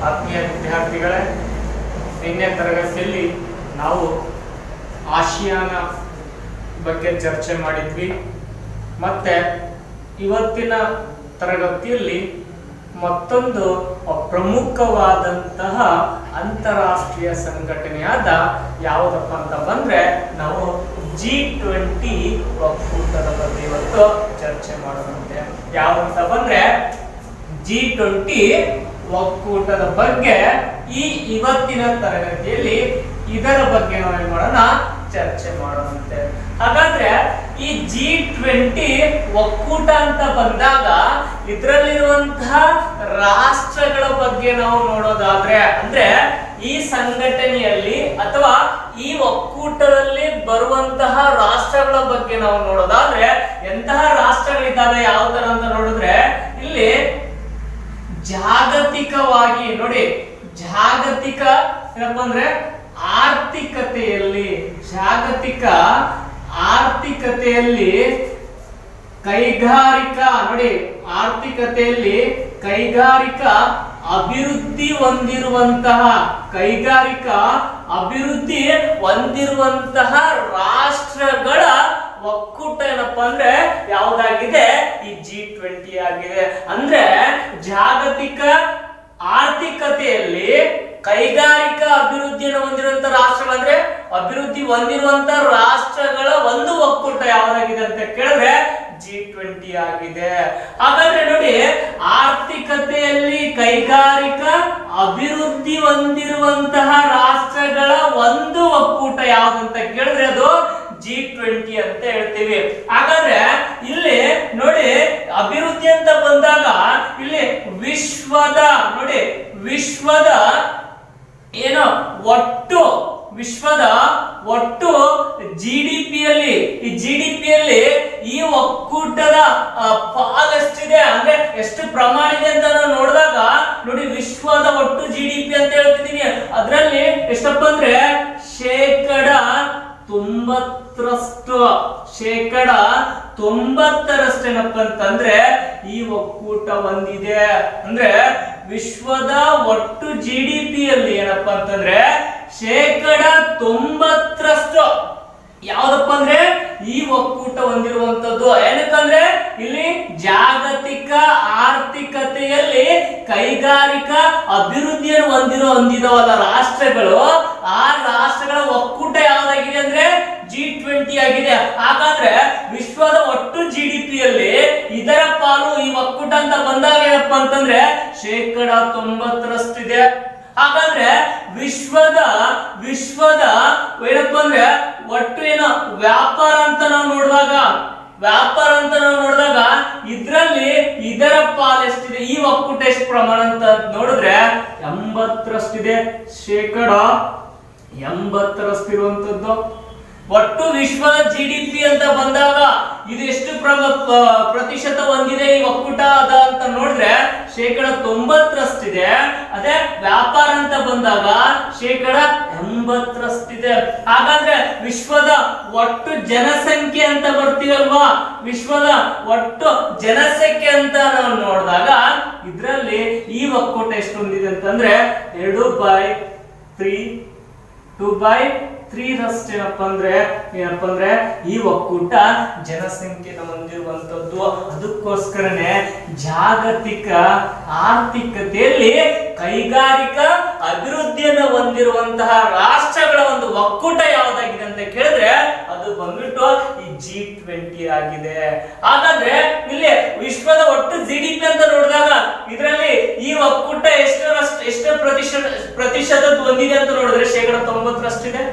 ಆತ್ಮೀಯ ವಿದ್ಯಾರ್ಥಿಗಳೇ, ನಿನ್ನೆ ತರಗತಿಯಲ್ಲಿ ನಾವು ಆಸಿಯಾನ ಬಗ್ಗೆ ಚರ್ಚೆ ಮಾಡಿದ್ವಿ. ಮತ್ತೆ ಇವತ್ತಿನ ತರಗತಿಯಲ್ಲಿ ಮತ್ತೊಂದು ಪ್ರಮುಖವಾದಂತಹ ಅಂತಾರಾಷ್ಟ್ರೀಯ ಸಂಘಟನೆಯಾದ ಯಾವುದಪ್ಪ ಅಂತ ಬಂದ್ರೆ ನಾವು G20 ಒಕ್ಕೂಟದ ಬಗ್ಗೆ ಇವತ್ತು ಚರ್ಚೆ ಮಾಡೋಣಂತೆ. ಯಾವಂತ ಬಂದ್ರೆ G20 ಒಕ್ಕೂಟದ ಬಗ್ಗೆ ಇವತ್ತಿನ ತರಗತಿಯಲ್ಲಿ ಇದರ ಬಗ್ಗೆ ನಾವು ಏನ್ ಮಾಡೋಣ, ಚರ್ಚೆ ಮಾಡೋಣಂತೆ. ಹಾಗಾದ್ರೆ ಈ G20 ಒಕ್ಕೂಟ ಅಂತ ಬಂದಾಗ ಇದರಲ್ಲಿರುವಂತಹ ರಾಷ್ಟ್ರಗಳ ಬಗ್ಗೆ ನಾವು ನೋಡೋದಾದ್ರೆ, ಅಂದ್ರೆ ಈ ಸಂಘಟನೆಯಲ್ಲಿ ಅಥವಾ ಈ ಒಕ್ಕೂಟದಲ್ಲಿ ಬರುವಂತಹ ರಾಷ್ಟ್ರಗಳ ಬಗ್ಗೆ ನಾವು ನೋಡೋದಾದ್ರೆ ಎಂತಹ ರಾಷ್ಟ್ರಗಳಿದ್ದಾವೆ, ಯಾವ ತರ ಅಂತ ನೋಡಿದ್ರೆ ಇಲ್ಲಿ ಜಾಗತಿಕವಾಗಿ ನೋಡಿ, ಜಾಗತಿಕ ಏನಪ್ಪಾ ಅಂದ್ರೆ ಆರ್ಥಿಕತೆಯಲ್ಲಿ, ಜಾಗತಿಕ ಆರ್ಥಿಕತೆಯಲ್ಲಿ ಕೈಗಾರಿಕಾ ನೋಡಿ, ಆರ್ಥಿಕತೆಯಲ್ಲಿ ಕೈಗಾರಿಕಾ ಅಭಿವೃದ್ಧಿ ಹೊಂದಿರುವಂತಹ, ಕೈಗಾರಿಕಾ ಅಭಿವೃದ್ಧಿ ಹೊಂದಿರುವಂತಹ ರಾಷ್ಟ್ರಗಳ ಒಕ್ಕೂಟ ಏನಪ್ಪಾ ಅಂದ್ರೆ ಯಾವುದಾಗಿದೆ, ಈ G20 ಆಗಿದೆ. ಅಂದ್ರೆ ಜಾಗತಿಕ ಆರ್ಥಿಕತೆಯಲ್ಲಿ ಕೈಗಾರಿಕಾ ಅಭಿವೃದ್ಧಿಯನ್ನು ಹೊಂದಿರುವಂತಹ ರಾಷ್ಟ್ರಗಳು, ಅಂದ್ರೆ ಅಭಿವೃದ್ಧಿ ಹೊಂದಿರುವಂತಹ ರಾಷ್ಟ್ರಗಳ ಒಂದು ಒಕ್ಕೂಟ ಯಾವುದಾಗಿದೆ ಅಂತ ಕೇಳಿದ್ರೆ G20 ಆಗಿದೆ. ಹಾಗಾದ್ರೆ ನೋಡಿ, ಆರ್ಥಿಕತೆಯಲ್ಲಿ ಕೈಗಾರಿಕಾ ಅಭಿವೃದ್ಧಿ ಹೊಂದಿರುವಂತಹ ರಾಷ್ಟ್ರಗಳ ಒಂದು ಒಕ್ಕೂಟ ಯಾವ್ದಂತ ಕೇಳಿದ್ರೆ ಅದು G20 ಅಂತ ಹೇಳ್ತೀವಿ. ಹಾಗಾದ್ರೆ ಇಲ್ಲಿ ನೋಡಿ, ಅಭಿವೃದ್ಧಿ ಅಂತ ಬಂದಾಗ ಇಲ್ಲಿ ವಿಶ್ವದ ನೋಡಿ, ವಿಶ್ವದ ಏನು ಒಟ್ಟು, ವಿಶ್ವದ ಒಟ್ಟು ಜಿಡಿಪಿಯಲ್ಲಿ, ಈ ಜಿಡಿಪಿಯಲ್ಲಿ ಈ ಒಕ್ಕೂಟದ ಪಾಲು ಎಷ್ಟಿದೆ, ಅಂದ್ರೆ ಎಷ್ಟು ಪ್ರಮಾಣ ಇದೆ ಅಂತ ನಾವು ನೋಡಿದಾಗ ನೋಡಿ, ವಿಶ್ವದ ಒಟ್ಟು ಜಿಡಿಪಿ ಅಂತ ಹೇಳ್ತಿದೀನಿ, ಅದರಲ್ಲಿ ಎಷ್ಟಪ್ಪ ಅಂದ್ರೆ ಶೇಕಡ 90ರಷ್ಟು, ಶೇಕಡ 90ರಷ್ಟು ಏನಪ್ಪ ಅಂತಂದ್ರೆ ಈ ಒಕ್ಕೂಟ ಹೊಂದಿದೆ. ಅಂದ್ರೆ ವಿಶ್ವದ ಒಟ್ಟು ಜಿಡಿಪಿಯಲ್ಲಿ ಏನಪ್ಪಾ ಅಂತಂದ್ರೆ ಶೇಕಡ 90ರಷ್ಟು ಯಾವ್ದಪ್ಪ ಅಂದ್ರೆ ಈ ಒಕ್ಕೂಟ ಹೊಂದಿರುವಂತದ್ದು. ಏನಕ್ಕಂದ್ರೆ ಇಲ್ಲಿ ಜಾಗತಿಕ ಆರ್ಥಿಕತೆಯಲ್ಲಿ ಕೈಗಾರಿಕಾ ಅಭಿವೃದ್ಧಿಯನ್ನು ಹೊಂದಿದವಲ್ಲ ರಾಷ್ಟ್ರಗಳು, ಆ ರಾಷ್ಟ್ರಗಳ ಒಕ್ಕೂಟ ಯಾವ್ದಾಗಿದೆ ಅಂದ್ರೆ G20 ಆಗಿದೆ. ಹಾಗಾದ್ರೆ ವಿಶ್ವದ ಒಟ್ಟು ಜಿಡಿಪಿಯಲ್ಲಿ ಇದರ ಪಾಲು ಈ ಒಕ್ಕೂಟ ಅಂತ ಬಂದಾಗ ಏನಪ್ಪಾ ಅಂತಂದ್ರೆ ಶೇಕಡ 90ರಷ್ಟಿದೆ. ಹಾಗಾದ್ರೆ ವಿಶ್ವದ ಏನಪ್ಪಾ ಅಂದ್ರೆ ಒಟ್ಟು ಏನು ವ್ಯಾಪಾರ ಅಂತ ನಾವು ನೋಡಿದಾಗ, ವ್ಯಾಪಾರ ಅಂತ ನಾವು ನೋಡಿದಾಗ ಇದ್ರಲ್ಲಿ ಇದರ ಪಾಲು ಎಷ್ಟಿದೆ, ಈ ಒಕ್ಕೂಟ ಎಷ್ಟು ಪ್ರಮಾಣ ಅಂತ ನೋಡಿದ್ರೆ 80ರಷ್ಟಿದೆ, ಶೇಕಡ 80ರಷ್ಟಿರುವಂತದ್ದು. ಒಟ್ಟು ವಿಶ್ವದ ಜಿಡಿಪಿ ಅಂತ ಬಂದಾಗ ಇದು ಎಷ್ಟು ಪ್ರತಿಶತ ಹೊಂದಿದೆ ಈ ಒಕ್ಕೂಟ ಅದ ಅಂತ ನೋಡಿದ್ರೆ ಶೇಕಡ 90ರಷ್ಟಿದೆ. ಅದೇ ವ್ಯಾಪಾರ ಅಂತ ಬಂದಾಗ ಶೇಕಡ 80ರಷ್ಟಿದೆ. ಹಾಗಾದ್ರೆ ವಿಶ್ವದ ಒಟ್ಟು ಜನಸಂಖ್ಯೆ ಅಂತ ಬರ್ತೀವಲ್ವಾ, ವಿಶ್ವದ ಒಟ್ಟು ಜನಸಂಖ್ಯೆ ಅಂತ ನಾವು ನೋಡಿದಾಗ ಇದ್ರಲ್ಲಿ ಈ ಒಕ್ಕೂಟ ಎಷ್ಟು ಹೊಂದಿದೆ ಅಂತಂದ್ರೆ 2/3 ರಷ್ಟು ಏನಪ್ಪಾ ಅಂದ್ರೆ ಈ ಒಕ್ಕೂಟ ಜನಸಂಖ್ಯೆನ ಹೊಂದಿರುವಂತದ್ದು. ಅದಕ್ಕೋಸ್ಕರನೇ ಜಾಗತಿಕ ಆರ್ಥಿಕತೆಯಲ್ಲಿ ಕೈಗಾರಿಕಾ ಅಭಿವೃದ್ಧಿಯನ್ನು ಹೊಂದಿರುವಂತಹ ರಾಷ್ಟ್ರಗಳ ಒಂದು ಒಕ್ಕೂಟ ಯಾವ್ದಾಗಿದೆ ಅಂತ ಕೇಳಿದ್ರೆ ಅದು ಬಂದ್ಬಿಟ್ಟು ಈ G20 ಆಗಿದೆ. ಹಾಗಾದ್ರೆ ಇಲ್ಲಿ ವಿಶ್ವದ ಒಟ್ಟು ಜಿಡಿಪಿ ಅಂತ ನೋಡಿದಾಗ ಇದರಲ್ಲಿ ಈ ಒಕ್ಕೂಟ ಎಷ್ಟು ಪ್ರತಿಶತ ಹೊಂದಿದೆ ಅಂತ ನೋಡಿದ್ರೆ ಶೇಕಡ 90ರಷ್ಟಿದೆ.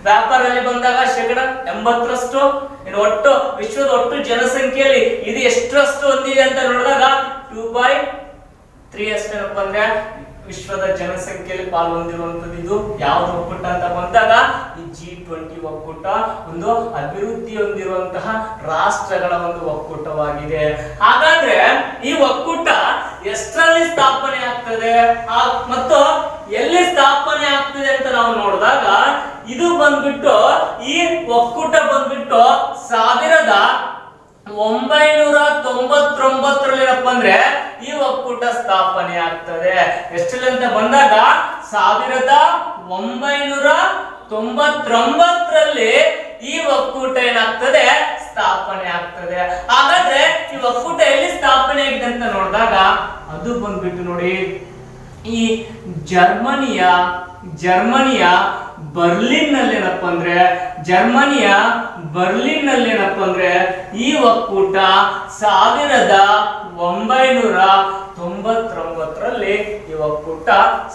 ವ್ಯಾಪಾರದಲ್ಲಿ ಬಂದಾಗ ಶೇಕಡ 80ರಷ್ಟು. ಇನ್ನು ಒಟ್ಟು ವಿಶ್ವದ ಒಟ್ಟು ಜನಸಂಖ್ಯೆಯಲ್ಲಿ ಇದು ಎಷ್ಟರಷ್ಟು ಹೊಂದಿದೆ ಅಂತ ನೋಡಿದಾಗ 2/3 ಅಷ್ಟೇನಪ್ಪ ಅಂದ್ರೆ ವಿಶ್ವದ ಜನಸಂಖ್ಯೆಯಲ್ಲಿ ಪಾಲು ಹೊಂದಿರುವಂತದ್ದು. ಇದು ಯಾವ ಒಕ್ಕೂಟ ಅಂತ ಬಂದಾಗ ಈ G20 ಒಕ್ಕೂಟ ಒಂದು ಅಭಿವೃದ್ಧಿ ಹೊಂದಿರುವಂತಹ ರಾಷ್ಟ್ರಗಳ ಒಂದು ಒಕ್ಕೂಟವಾಗಿದೆ. ಹಾಗಾದ್ರೆ ಈ ಒಕ್ಕೂಟ ಎಷ್ಟರಲ್ಲಿ ಸ್ಥಾಪನೆ ಆಗ್ತದೆ ಮತ್ತು ಎಲ್ಲಿ ಸ್ಥಾಪನೆ ಆಗ್ತದೆ ಅಂತ ನಾವು ನೋಡಿದಾಗ ಇದು ಬಂದ್ಬಿಟ್ಟು ಈ ಒಕ್ಕೂಟ ಬಂದ್ಬಿಟ್ಟು 1999 ಏನಪ್ಪ ಅಂದ್ರೆ ಈ ಒಕ್ಕೂಟ ಸ್ಥಾಪನೆ ಆಗ್ತದೆ. ಎಷ್ಟರಲ್ಲಿ ಅಂತ ಬಂದಾಗ 1999ರಲ್ಲಿ ಈ ಒಕ್ಕೂಟ ಏನಾಗ್ತದೆ ಸ್ಥಾಪನೆ ಆಗ್ತದೆ. ಹಾಗಾದ್ರೆ ಈ ಒಕ್ಕೂಟ ಎಲ್ಲಿ ಸ್ಥಾಪನೆ ಆಗಿದೆ ಅಂತ ನೋಡಿದಾಗ ಅದು ಬಂದ್ಬಿಟ್ಟು ನೋಡಿ ಈ ಜರ್ಮನಿಯ ಬರ್ಲಿನ್ ನಲ್ಲಿ ಏನಪ್ಪ ಅಂದ್ರೆ ಈ ಒಕ್ಕೂಟ 1999ರಲ್ಲಿ ಈ ಒಕ್ಕೂಟ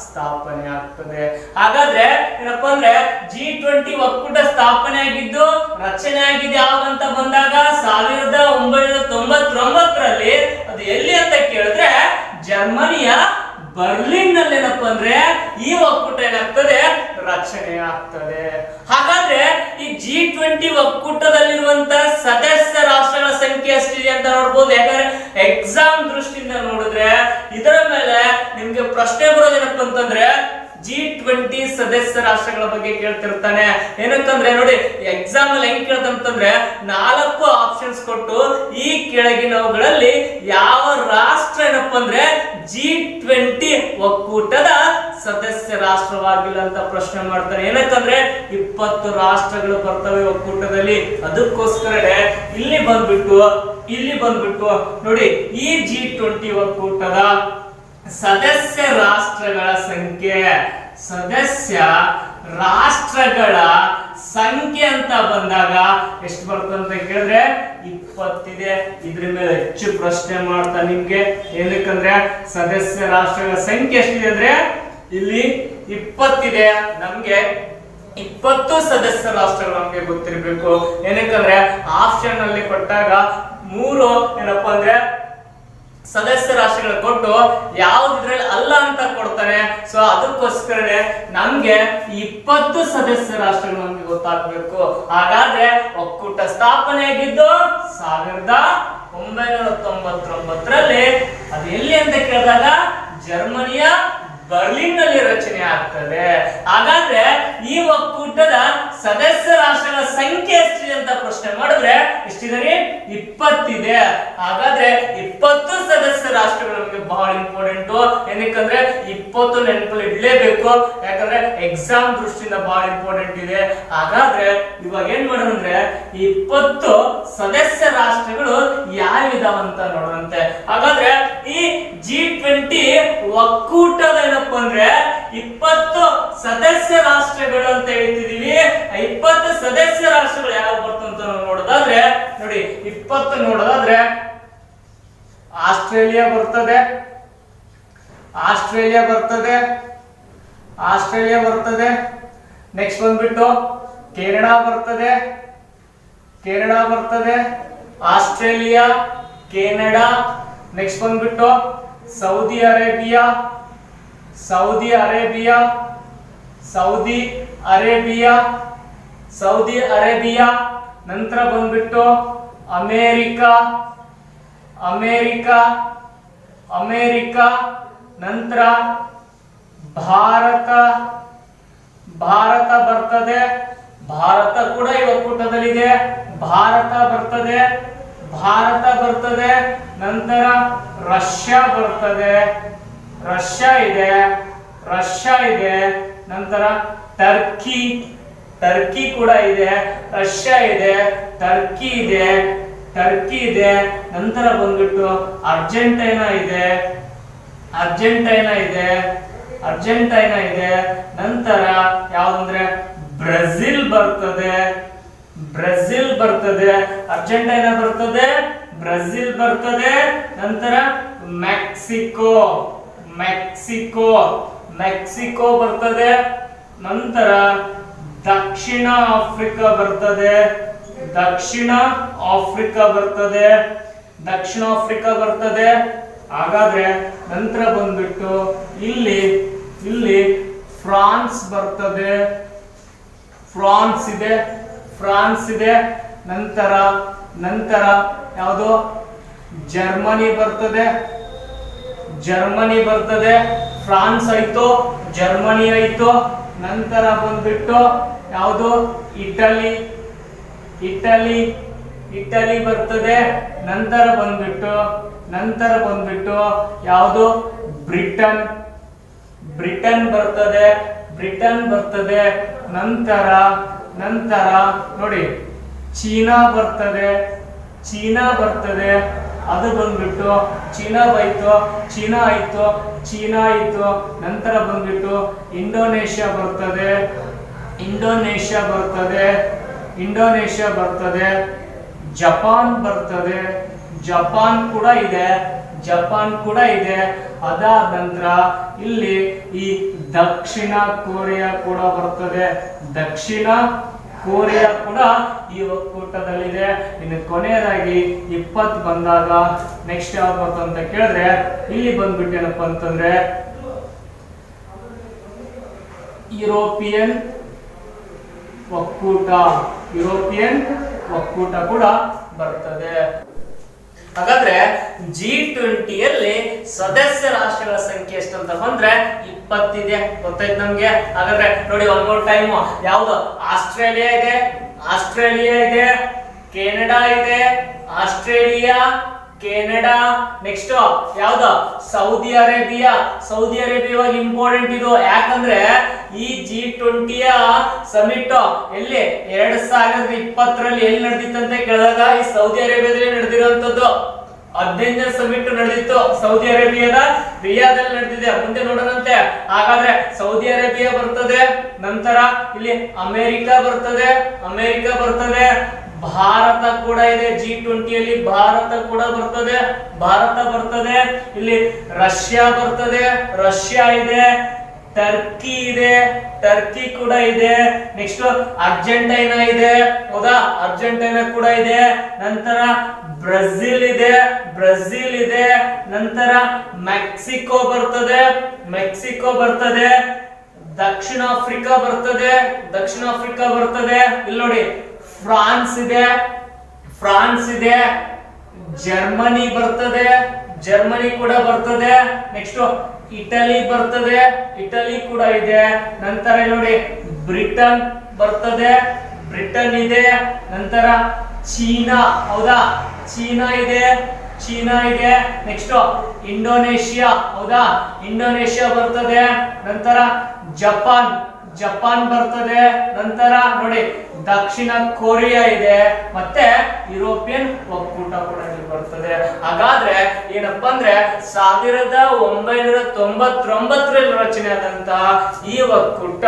ಸ್ಥಾಪನೆ ಆಗ್ತದೆ. ಹಾಗಾದ್ರೆ ಏನಪ್ಪ ಅಂದ್ರೆ G20 ಒಕ್ಕೂಟ ಸ್ಥಾಪನೆ ಆಗಿದ್ದು ರಚನೆ ಆಗಿದೆ ಯಾವಾಗಂತ ಬಂದಾಗ 1999ರಲ್ಲಿ. ಅದು ಎಲ್ಲಿ ಅಂತ ಕೇಳಿದ್ರೆ ಜರ್ಮನಿಯ ಬರ್ಲಿನ್ ನಲ್ಲಿ ಏನಪ್ಪ ಅಂದ್ರೆ ಈ ಒಕ್ಕೂಟ ಏನಾಗ್ತದೆ ರಚನೆ ಆಗ್ತದೆ. ಹಾಗಾದ್ರೆ ಈ G20 ಒಕ್ಕೂಟದಲ್ಲಿರುವಂತ ಸದಸ್ಯ ರಾಷ್ಟ್ರಗಳ ಸಂಖ್ಯೆ ಎಷ್ಟಿದೆ ಅಂತ ನೋಡ್ಬೋದು. ಯಾಕಂದ್ರೆ ಎಕ್ಸಾಮ್ ದೃಷ್ಟಿಯಿಂದ ನೋಡಿದ್ರೆ ಇದರ ಮೇಲೆ ನಿಮ್ಗೆ ಪ್ರಶ್ನೆ ಬರೋದೇನಪ್ಪ ಅಂತಂದ್ರೆ G20 ಸದಸ್ಯ ರಾಷ್ಟ್ರಗಳ ಬಗ್ಗೆ ಕೇಳ್ತಿರ್ತಾನೆ. ಏನಂತಂದ್ರೆ ನೋಡಿ ಎಕ್ಸಾಮ್ ಅಲ್ಲಿ ಹೆಂಗ್ ಕೇಳ್ತಂತಂದ್ರೆ 4 ಆಪ್ಷನ್ಸ್ ಕೊಟ್ಟು ಈ ಕೆಳಗಿನವುಗಳಲ್ಲಿ ಯಾವ ರಾಷ್ಟ್ರ ಏನಪ್ಪ ಅಂದ್ರೆ G20 ಒಕ್ಕೂಟದ ಸದಸ್ಯ ರಾಷ್ಟ್ರವಾಗಿಲ್ಲ ಅಂತ ಪ್ರಶ್ನೆ ಮಾಡ್ತಾನೆ. ಏನಕ್ಕಂದ್ರೆ 20 ರಾಷ್ಟ್ರಗಳು ಬರ್ತವೆ ಒಕ್ಕೂಟದಲ್ಲಿ. ಅದಕ್ಕೋಸ್ಕರ ಇಲ್ಲಿ ಬಂದ್ಬಿಟ್ಟು ನೋಡಿ ಈ G20 ಒಕ್ಕೂಟದ ಸದಸ್ಯ ರಾಷ್ಟ್ರಗಳ ಸಂಖ್ಯೆ ಅಂತ ಬಂದಾಗ ಎಷ್ಟು ಬರ್ತದೆ ಅಂತ ಕೇಳಿದ್ರೆ 20 ಇದೆ. ಇದ್ರ ಮೇಲೆ ಹೆಚ್ಚು ಪ್ರಶ್ನೆ ಮಾಡ್ತಾ ನಿಮ್ಗೆ. ಏನಕ್ಕಂದ್ರೆ ಸದಸ್ಯ ರಾಷ್ಟ್ರಗಳ ಸಂಖ್ಯೆ ಎಷ್ಟಿದೆ ಅಂದ್ರೆ ಇಲ್ಲಿ 20 ಇದೆ. ನಮ್ಗೆ 20 ಸದಸ್ಯ ರಾಷ್ಟ್ರಗಳು ನಮ್ಗೆ ಗೊತ್ತಿರಬೇಕು. ಏನಕ್ಕಂದ್ರೆ ಆಪ್ಷನ್ ಅಲ್ಲಿ ಕೊಟ್ಟಾಗ 3 ಏನಪ್ಪಾ ಅಂದ್ರೆ ಸದಸ್ಯ ರಾಷ್ಟ್ರಗಳು ಕೊಟ್ಟು ಯಾವ್ದು ಇದ್ರಲ್ಲಿ ಅಲ್ಲ ಅಂತ ಕೊಡ್ತಾನೆ. ಸೊ ಅದಕ್ಕೋಸ್ಕರ ನಮ್ಗೆ 20 ಸದಸ್ಯ ರಾಷ್ಟ್ರಗಳು ನಮ್ಗೆ ಗೊತ್ತಾಗ್ಬೇಕು. ಹಾಗಾದ್ರೆ ಒಕ್ಕೂಟ ಸ್ಥಾಪನೆ ಆಗಿದ್ದು 1999ರಲ್ಲಿ. ಅದು ಎಲ್ಲಿ ಅಂತ ಕೇಳಿದಾಗ ಜರ್ಮನಿಯ ಬರ್ಲಿನ್ ನಲ್ಲಿ ರಚನೆ ಆಗ್ತದೆ. ಹಾಗಾದ್ರೆ ಈ ಒಕ್ಕೂಟದ ಸದಸ್ಯ ರಾಷ್ಟ್ರಗಳ ಸಂಖ್ಯೆ ಎಷ್ಟಿದೆ ಅಂತ ಪ್ರಶ್ನೆ ಮಾಡಿದ್ರೆ ಎಷ್ಟಿದೆ? 20 ಇದೆ. ಹಾಗಾದ್ರೆ 20 ಸದಸ್ಯ ರಾಷ್ಟ್ರಗಳು ನಮಗೆ ಬಹಳ ಇಂಪಾರ್ಟೆಂಟ್. ಏನಕ್ಕಂದ್ರೆ 20 ನೆನಪಲ್ಲಿ ಇಡಲೇಬೇಕು. ಯಾಕಂದ್ರೆ ಎಕ್ಸಾಮ್ ದೃಷ್ಟಿಯಿಂದ ಬಹಳ ಇಂಪಾರ್ಟೆಂಟ್ ಇದೆ. ಹಾಗಾದ್ರೆ ಇವಾಗ ಏನ್ ಮಾಡೋದಂದ್ರೆ 20 ಸದಸ್ಯ ರಾಷ್ಟ್ರಗಳು ಯಾವಿದಾವ ಅಂತ ನೋಡುವಂತೆ. ಹಾಗಾದ್ರೆ ಈ G20 ಒಕ್ಕೂಟದ ಏನಪ್ಪ ಅಂದ್ರೆ 20 ಸದಸ್ಯ ರಾಷ್ಟ್ರಗಳು ಅಂತ ಹೇಳ್ತಿದೀವಿ. 20 ಸದಸ್ಯ ರಾಷ್ಟ್ರಗಳು ಯಾವ ಬರ್ತವೆ ಅಂತ ನೋಡೋದಾದ್ರೆ ನೋಡಿ 20 ನೋಡೋದಾದ್ರೆ ಆಸ್ಟ್ರೇಲಿಯಾ ಬರ್ತದೆ. ನೆಕ್ಸ್ಟ್ ಬಂದ್ಬಿಟ್ಟು ಕೆನಡಾ ಬರ್ತದೆ. Australia, Canada. ನೆಕ್ಸ್ಟ್ ಬಂದ್ಬಿಟ್ಟು ಸೌದಿ ಅರೇಬಿಯಾ. ನಂತರ ಬಂದ್ಬಿಟ್ಟು ಅಮೇರಿಕಾ. ನಂತರ ಭಾರತ ಬರ್ತದೆ. ಭಾರತ ಕೂಡ ಈ ಒಕ್ಕೂಟದಲ್ಲಿದೆ. ಭಾರತ ಬರ್ತದೆ. ನಂತರ ರಷ್ಯಾ ಇದೆ. ನಂತರ ಟರ್ಕಿ ಕೂಡ ಇದೆ. ರಷ್ಯಾ ಇದೆ, ಟರ್ಕಿ ಇದೆ. ನಂತರ ಬಂದ್ಬಿಟ್ಟು ಅರ್ಜೆಂಟೈನಾ ಇದೆ. ನಂತರ ಯಾವ್ದಂದ್ರೆ ಬ್ರೆಜಿಲ್ ಬರ್ತದೆ. ಅರ್ಜೆಂಟೈನಾ ಬರ್ತದೆ, ಬ್ರೆಜಿಲ್ ಬರ್ತದೆ. ನಂತರ ಮೆಕ್ಸಿಕೋ ಬರ್ತದೆ. ನಂತರ ದಕ್ಷಿಣ ಆಫ್ರಿಕಾ ಬರ್ತದೆ. ಹಾಗಾದ್ರೆ ನಂತರ ಬಂದ್ಬಿಟ್ಟು ಇಲ್ಲಿ ಫ್ರಾನ್ಸ್ ಇದೆ. ನಂತರ ಯಾವುದು ಜರ್ಮನಿ ಬರ್ತದೆ. ಫ್ರಾನ್ಸ್ ಆಯ್ತು, ಜರ್ಮನಿ ಆಯ್ತು. ನಂತರ ಬಂದ್ಬಿಟ್ಟು ಯಾವುದು ಇಟಲಿ ಬರ್ತದೆ. ನಂತರ ಬಂದ್ಬಿಟ್ಟು ನಂತರ ಬಂದ್ಬಿಟ್ಟು ಯಾವುದು ಬ್ರಿಟನ್ ಬರ್ತದೆ, ನಂತರ ನೋಡಿ ಚೀನಾ ಬರ್ತದೆ, ಅದು ಬಂದ್ಬಿಟ್ಟು ಚೀನಾ ಆಯ್ತು. ನಂತರ ಬಂದ್ಬಿಟ್ಟು ಇಂಡೋನೇಷ್ಯಾ ಬರ್ತದೆ, ಜಪಾನ್ ಕೂಡ ಇದೆ. ಅದಾದ ನಂತರ ಇಲ್ಲಿ ಈ ದಕ್ಷಿಣ ಕೊರಿಯಾ ಕೂಡ ಬರ್ತದೆ, ಈ ಒಕ್ಕೂಟದಲ್ಲಿದೆ. ಇನ್ನು ಕೊನೆಯದಾಗಿ 20 ಬಂದಾಗ ನೆಕ್ಸ್ಟ್ ಯಾವ್ದು ಬರ್ತದೆ ಅಂತ ಕೇಳಿದ್ರೆ ಇಲ್ಲಿ ಬಂದ್ಬಿಟ್ಟು ಏನಪ್ಪಾ ಅಂತಂದ್ರೆ ಯುರೋಪಿಯನ್ ಒಕ್ಕೂಟ ಕೂಡ ಬರ್ತದೆ. ಹಾಗಾದ್ರೆ G20ಯಲ್ಲಿ ಸದಸ್ಯ ರಾಷ್ಟ್ರಗಳ ಸಂಖ್ಯೆ ಎಷ್ಟು ಅಂತ ಬಂದ್ರೆ 20 ಇದೆ. ಗೊತ್ತಾಯ್ತು ನಮ್ಗೆ. ಹಾಗಾದ್ರೆ ನೋಡಿ ಒನ್ ಮೋರ್ ಟೈಮ್, ಯಾವುದು ಆಸ್ಟ್ರೇಲಿಯಾ ಇದೆ, ಕೆನಡಾ ಇದೆ, ಕೆನಡಾ. ನೆಕ್ಸ್ಟ್ ಯಾವ್ದು ಸೌದಿ ಅರೇಬಿಯಾ ಇಂಪಾರ್ಟೆಂಟ್ ಇದು. ಯಾಕಂದ್ರೆ ಈ G20ಯ ಸಮಿಟ್ ಎಲ್ಲಿ 2020ರಲ್ಲಿ ಎಲ್ಲಿ ನಡೆದಿತ್ತಂತ ಕೇಳಿದಾಗ ಈ ಸೌದಿ ಅರೇಬಿಯಾದಲ್ಲಿ ನಡೆದಿರುವಂತದ್ದು 15ನೇ ಸಮಿಟ್ ನಡೆದಿತ್ತು. ಸೌದಿ ಅರೇಬಿಯಾದ ರಿಯಾದಲ್ಲಿ ನಡೆದಿದೆ. ಮುಂದೆ ನೋಡೋಣಂತೆ. ಹಾಗಾದ್ರೆ ಸೌದಿ ಅರೇಬಿಯಾ ಬರ್ತದೆ, ನಂತರ ಇಲ್ಲಿ ಅಮೆರಿಕ ಬರ್ತದೆ, ಭಾರತ ಕೂಡ ಇದೆ. G20ಯಲ್ಲಿ ಭಾರತ ಕೂಡ ಬರ್ತದೆ. ಇಲ್ಲಿ ರಷ್ಯಾ ಇದೆ, ಟರ್ಕಿ ಕೂಡ ಇದೆ. ನೆಕ್ಸ್ಟ್ ಅರ್ಜೆಂಟೈನಾ ಇದೆ, ಹೌದಾ, ಅರ್ಜೆಂಟೈನಾ ಕೂಡ ಇದೆ. ನಂತರ ಬ್ರೆಜಿಲ್ ಇದೆ. ನಂತರ ಮೆಕ್ಸಿಕೋ ಬರ್ತದೆ. ದಕ್ಷಿಣ ಆಫ್ರಿಕಾ ಬರ್ತದೆ. ಇಲ್ಲಿ ನೋಡಿ ಫ್ರಾನ್ಸ್ ಇದೆ. ಜರ್ಮನಿ ಕೂಡ ಬರ್ತದೆ. ನೆಕ್ಸ್ಟ್ ಇಟಲಿ ಕೂಡ ಇದೆ. ನಂತರ ನೋಡಿ ಬ್ರಿಟನ್ ಇದೆ. ನಂತರ ಚೀನಾ, ಹೌದಾ, ಚೀನಾ ಇದೆ. ನೆಕ್ಸ್ಟ್ ಇಂಡೋನೇಷ್ಯಾ ಬರ್ತದೆ. ನಂತರ ಜಪಾನ್ ಬರ್ತದೆ. ನಂತರ ನೋಡಿ ದಕ್ಷಿಣ ಕೊರಿಯಾ ಇದೆ. ಮತ್ತೆ ಯುರೋಪಿಯನ್ ಒಕ್ಕೂಟ ಕೂಡ ಇಲ್ಲಿ ಬರ್ತದೆ. ಹಾಗಾದ್ರೆ ಏನಪ್ಪಾ ಅಂದ್ರೆ 1999ರಲ್ಲಿ ರಚನೆ ಆದಂತಹ ಈ ಒಕ್ಕೂಟ,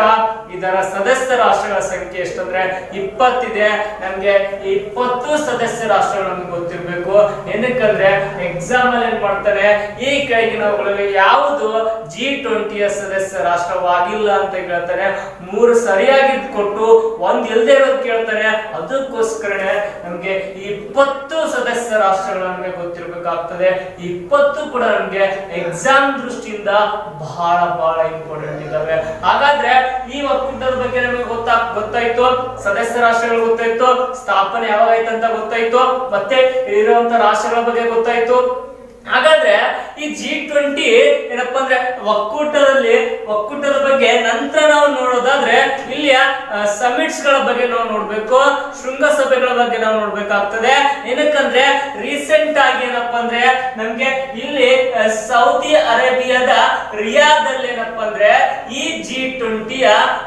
ಇದರ ಸದಸ್ಯ ರಾಷ್ಟ್ರಗಳ ಸಂಖ್ಯೆ ಎಷ್ಟಂದ್ರೆ 20 ಇದೆ. ನಮ್ಗೆ 20 ಸದಸ್ಯ ರಾಷ್ಟ್ರಗಳು ನಮ್ಗೆ ಗೊತ್ತಿರ್ಬೇಕು. ಏನಕ್ಕಂದ್ರೆ ಎಕ್ಸಾಮ್ ಅಲ್ಲಿ ಏನ್ ಮಾಡ್ತಾರೆ, ಈ ಕೆಳಗಿನವುಗಳಲ್ಲಿ ಯಾವುದು G20ಯ ಸದಸ್ಯ ರಾಷ್ಟ್ರವಾಗಿಲ್ಲ ಅಂತ ಹೇಳ್ತಾರೆ. 3 ಸರಿಯಾಗಿ ಕೊಟ್ಟು ಒಂದ್ ಇಲ್ಲದೆ ಇರೋದು ಕೇಳ್ತಾರೆ. ಅದಕ್ಕೋಸ್ಕರನೇ ನಮ್ಗೆ 20 ಸದಸ್ಯ ರಾಷ್ಟ್ರಗಳು ನಮ್ಗೆ ಗೊತ್ತಿರಬೇಕಾಗ್ತದೆ. 20 ಕೂಡ ನಮ್ಗೆ ಎಕ್ಸಾಮ್ ದೃಷ್ಟಿಯಿಂದ ಬಹಳ ಇಂಪಾರ್ಟೆಂಟ್ ಇದಾವೆ. ಹಾಗಾದ್ರೆ ಈ ಒಕ್ಕೂಟದ ಬಗ್ಗೆ ನಮಗೆ ಗೊತ್ತಾಯ್ತು, ಸದಸ್ಯ ರಾಷ್ಟ್ರಗಳು ಗೊತ್ತಾಯ್ತು, ಸ್ಥಾಪನೆ ಯಾವಾಗ ಆಯ್ತಂತ ಗೊತ್ತಾಯ್ತು, ಮತ್ತೆ ಇರುವಂತ ರಾಷ್ಟ್ರಗಳ ಬಗ್ಗೆ ಗೊತ್ತಾಯ್ತು. ಹಾಗಾದ್ರೆ ಈ G20 ಏನಪ್ಪಾ ಅಂದ್ರೆ ಒಕ್ಕೂಟದ ಬಗ್ಗೆ ನಂತರ ನಾವು ನೋಡೋದಾದ್ರೆ ಇಲ್ಲಿಯ ಸಮಿಟ್ಸ್ ಗಳ ಬಗ್ಗೆ ನಾವು ನೋಡ್ಬೇಕು, ಶೃಂಗಸಭೆಗಳ ಬಗ್ಗೆ ನಾವು ನೋಡ್ಬೇಕಾಗ್ತದೆ. ಏನಕ್ಕಂದ್ರೆ ರೀಸೆಂಟ್ ಆಗಿ ಏನಪ್ಪಾ ಅಂದ್ರೆ ನಮ್ಗೆ ಇಲ್ಲಿ ಸೌದಿ ಅರೇಬಿಯಾದ ರಿಯಾದಲ್ಲಿ ಏನಪ್ಪಾ ಅಂದ್ರೆ ಈ G20ಯ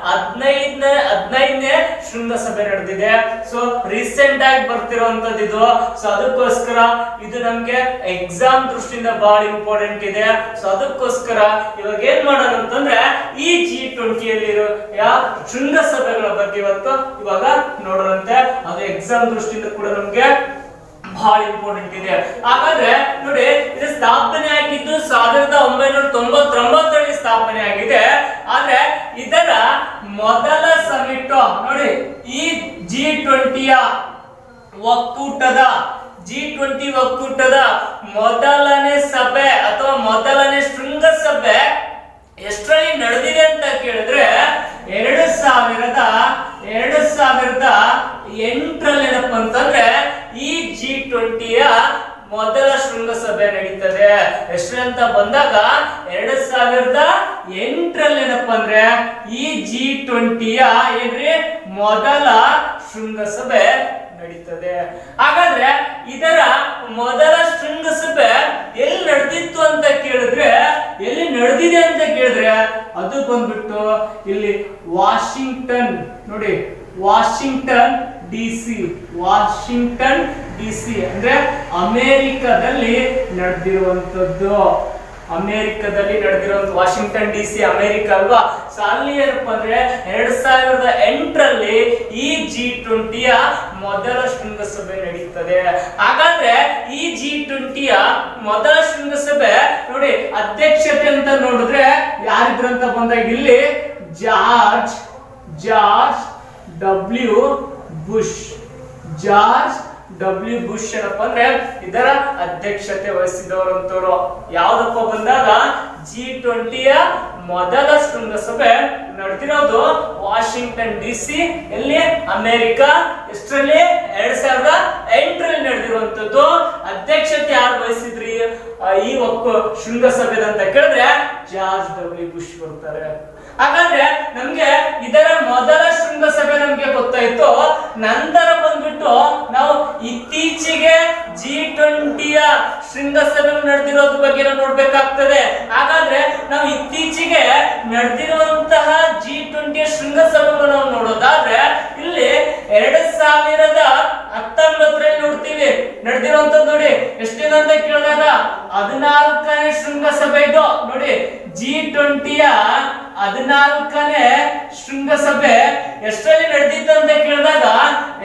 15ನೇ ಶೃಂಗಸಭೆ ನಡೆದಿದೆ. ಸೊ ರೀಸೆಂಟ್ ಆಗಿ ಬರ್ತಿರುವಂತದ್ದು ಇದು. ಸೊ ಅದಕ್ಕೋಸ್ಕರ ಇದು ನಮ್ಗೆ ಎಕ್ಸಾಮ್ ದೃಷ್ಟಿಯಿಂದ ಬಹಳ ಇಂಪಾರ್ಟೆಂಟ್ ಇದೆ. ಸೊ ಅದಕ್ಕೋಸ್ಕರ ಇವಾಗ ಏನ್ ಮಾಡೋಣ ಅಂತಂದ್ರೆ ಈ G20ಯಲ್ಲಿರೋ ಯಾವ ಶೃಂಗಸಭೆಗಳ ಬಗ್ಗೆ ಇವಾಗ ನೋಡೋಣಂತೆ. ಅದು ಎಕ್ಸಾಮ್ ದೃಷ್ಟಿಯಿಂದ ಕೂಡ ನಮ್ಗೆ ಬಹಳ ಇಂಪಾರ್ಟೆಂಟ್ ಇದೆ. ಹಾಗಾದ್ರೆ ನೋಡಿ, ಇದು ಸ್ಥಾಪನೆ ಆಗಿದ್ದು 1999ರಲ್ಲಿ ಸ್ಥಾಪನೆ ಆಗಿದೆ. ಆದ್ರೆ ಇದರ ಮೊದಲ ಸಮಿಟ್ ನೋಡಿ, ಈ G20 ಒಕ್ಕೂಟದ ಮೊದಲನೇ ಸಭೆ ಅಥವಾ ಮೊದಲನೇ ಶೃಂಗಸಭೆ ಎಷ್ಟರಲ್ಲಿ ನಡೆದಿದೆ ಅಂತ ಕೇಳಿದ್ರೆ 2008ರಲ್ಲಿ ಏನಪ್ಪ ಅಂತಂದ್ರೆ ಈ G20ಯ ಮೊದಲ ಶೃಂಗಸಭೆ ನಡೀತದೆ. ಎಷ್ಟರಂತ ಬಂದಾಗ 2008ರಲ್ಲಿ ಏನಪ್ಪ ಅಂದ್ರೆ ಈ G20ಯ ಏನ್ರಿ ಮೊದಲ ಶೃಂಗಸಭೆ ನಡೀತದೆ. ಹಾಗಾದ್ರೆ ಇದರ ಮೊದಲ ಶೃಂಗಸಭೆ ನಡೆದಿತ್ತು ಅಂತ ಕೇಳಿದ್ರೆ, ಎಲ್ಲಿ ನಡೆದಿದೆ ಅಂತ ಕೇಳಿದ್ರೆ ಅದು ಬಂದ್ಬಿಟ್ಟು ಇಲ್ಲಿ ವಾಷಿಂಗ್ಟನ್, ನೋಡಿ ವಾಷಿಂಗ್ಟನ್ ಡಿಸಿ, ವಾಷಿಂಗ್ಟನ್ ಡಿಸಿ ಅಂದ್ರೆ ಅಮೆರಿಕದಲ್ಲಿ ನಡೆದಿರುವಂತದ್ದು, ಅಮೆರಿಕದಲ್ಲಿ ನಡೆದಿರುವಂತ ವಾಷಿಂಗ್ಟನ್ ಡಿಸಿ ಅಮೆರಿಕ ಅಲ್ವಾ. ಸೊ ಅಲ್ಲಿ ಏನಪ್ಪಾ ಅಂದ್ರೆ 2008ರಲ್ಲಿ ಈ G20ಯ ಮೊದಲ ಶೃಂಗಸಭೆ ನಡೀತದೆ. ಹಾಗಾದ್ರೆ ಈ G20ಯ ಮೊದಲ ಶೃಂಗಸಭೆ ನೋಡಿ ಅಧ್ಯಕ್ಷತೆ ಅಂತ ನೋಡಿದ್ರೆ ಯಾರಿದ್ರಂತ ಬಂದಾಗ ಇಲ್ಲಿ George W bush, George W bush ಏನಪ್ಪ ಅಂದ್ರೆ ಇದರ ಅಧ್ಯಕ್ಷತೆ ವಹಿಸಿದವರಂತವರು. ಯಾವ್ದಪ್ಪ ಬಂದಾಗ G20ಯ ಮೊದಲ ಶೃಂಗಸಭೆ ನಡೆದಿರೋದು ವಾಷಿಂಗ್ಟನ್ ಡಿಸಿ, ಎಲ್ಲಿ ಅಮೆರಿಕ. ಎಷ್ಟರಲ್ಲಿ 2008ರಲ್ಲಿ ನಡೆದಿರುವಂತದ್ದು. ಅಧ್ಯಕ್ಷತೆ ಯಾರು ವಹಿಸಿದ್ರಿ ಈ ಶೃಂಗಸಭೆ ಅಂತ ಕೇಳಿದ್ರೆ ಜಾರ್ಜ್ ಡಬ್ಲ್ಯೂ ಬುಷ್ ಬರ್ತಾರೆ. ಹಾಗಾದ್ರೆ ನಮ್ಗೆ ಇದರ ಮೊದಲ ಶೃಂಗಸಭೆ ನಮ್ಗೆ ಗೊತ್ತಾಯ್ತು. ನಂತರ ಬಂದ್ಬಿಟ್ಟು ನಾವು ಇತ್ತೀಚೆಗೆ G20ಯ ಶೃಂಗಸಭೆ ನಡೆದಿರೋದ್ರ ಬಗ್ಗೆ ನಾವು ನೋಡ್ಬೇಕಾಗ್ತದೆ. ಹಾಗಾದ್ರೆ ನಾವು ಇತ್ತೀಚೆಗೆ ನಡೆದಿರುವಂತಹ G20ಯ ಶೃಂಗಸಭೆಗಳು ನಾವು ನೋಡೋದಾದ್ರೆ ಇಲ್ಲಿ 2019ರಲ್ಲಿ ನೋಡ್ತೀವಿ ನಡೆದಿರುವಂತದ್ದು. ನೋಡಿ ಎಷ್ಟಿದೆ ಅಂತ ಕೇಳಿದಾಗ 14ನೇ ಶೃಂಗಸಭೆ ಇದು. ನೋಡಿ G20ಯ 14ನೇ ಶೃಂಗಸಭೆ ಎಷ್ಟರಲ್ಲಿ ನಡೆದಿತ್ತು ಅಂತ ಕೇಳಿದಾಗ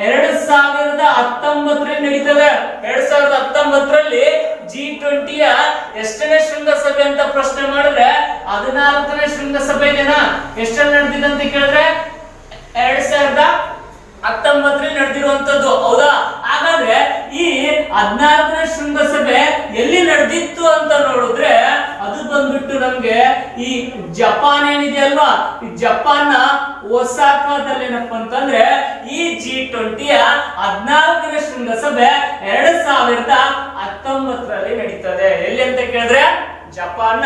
2019ರಲ್ಲಿ ನಡೀತದೆ. 2019ರಲ್ಲಿ G20ಯ ಎಷ್ಟನೇ ಶೃಂಗಸಭೆ ಅಂತ ಪ್ರಶ್ನೆ ಮಾಡಿದ್ರೆ 14ನೇ ಶೃಂಗಸಭೆ ಇದೆನಾ, ಎಷ್ಟರಲ್ಲಿ ನಡೆದಿದೆ ಅಂತ ಕೇಳಿದ್ರೆ 2019ರಲ್ಲಿ ನಡೆದಿರುವಂತದ್ದು, ಹೌದಾ. ಹಾಗಾದ್ರೆ ಈ 14ನೇ ಶೃಂಗಸಭೆ ಎಲ್ಲಿ ನಡೆದಿತ್ತು ಅಂತ ನೋಡಿದ್ರೆ ಅದು ಬಂದ್ಬಿಟ್ಟು ನಮ್ಗೆ ಈ ಜಪಾನ್ ಏನಿದೆ ಅಲ್ವಾ, ಈ ಜಪಾನ್ ನ ಒಸಾಕಾದಲ್ಲಿ ಏನಪ್ಪ ಅಂತಂದ್ರೆ ಈ G20ಯ 14ನೇ ಶೃಂಗಸಭೆ 2019ರಲ್ಲಿ ನಡೀತದೆ. ಎಲ್ಲಿ ಅಂತ ಕೇಳಿದ್ರೆ ಜಪಾನ್ ನ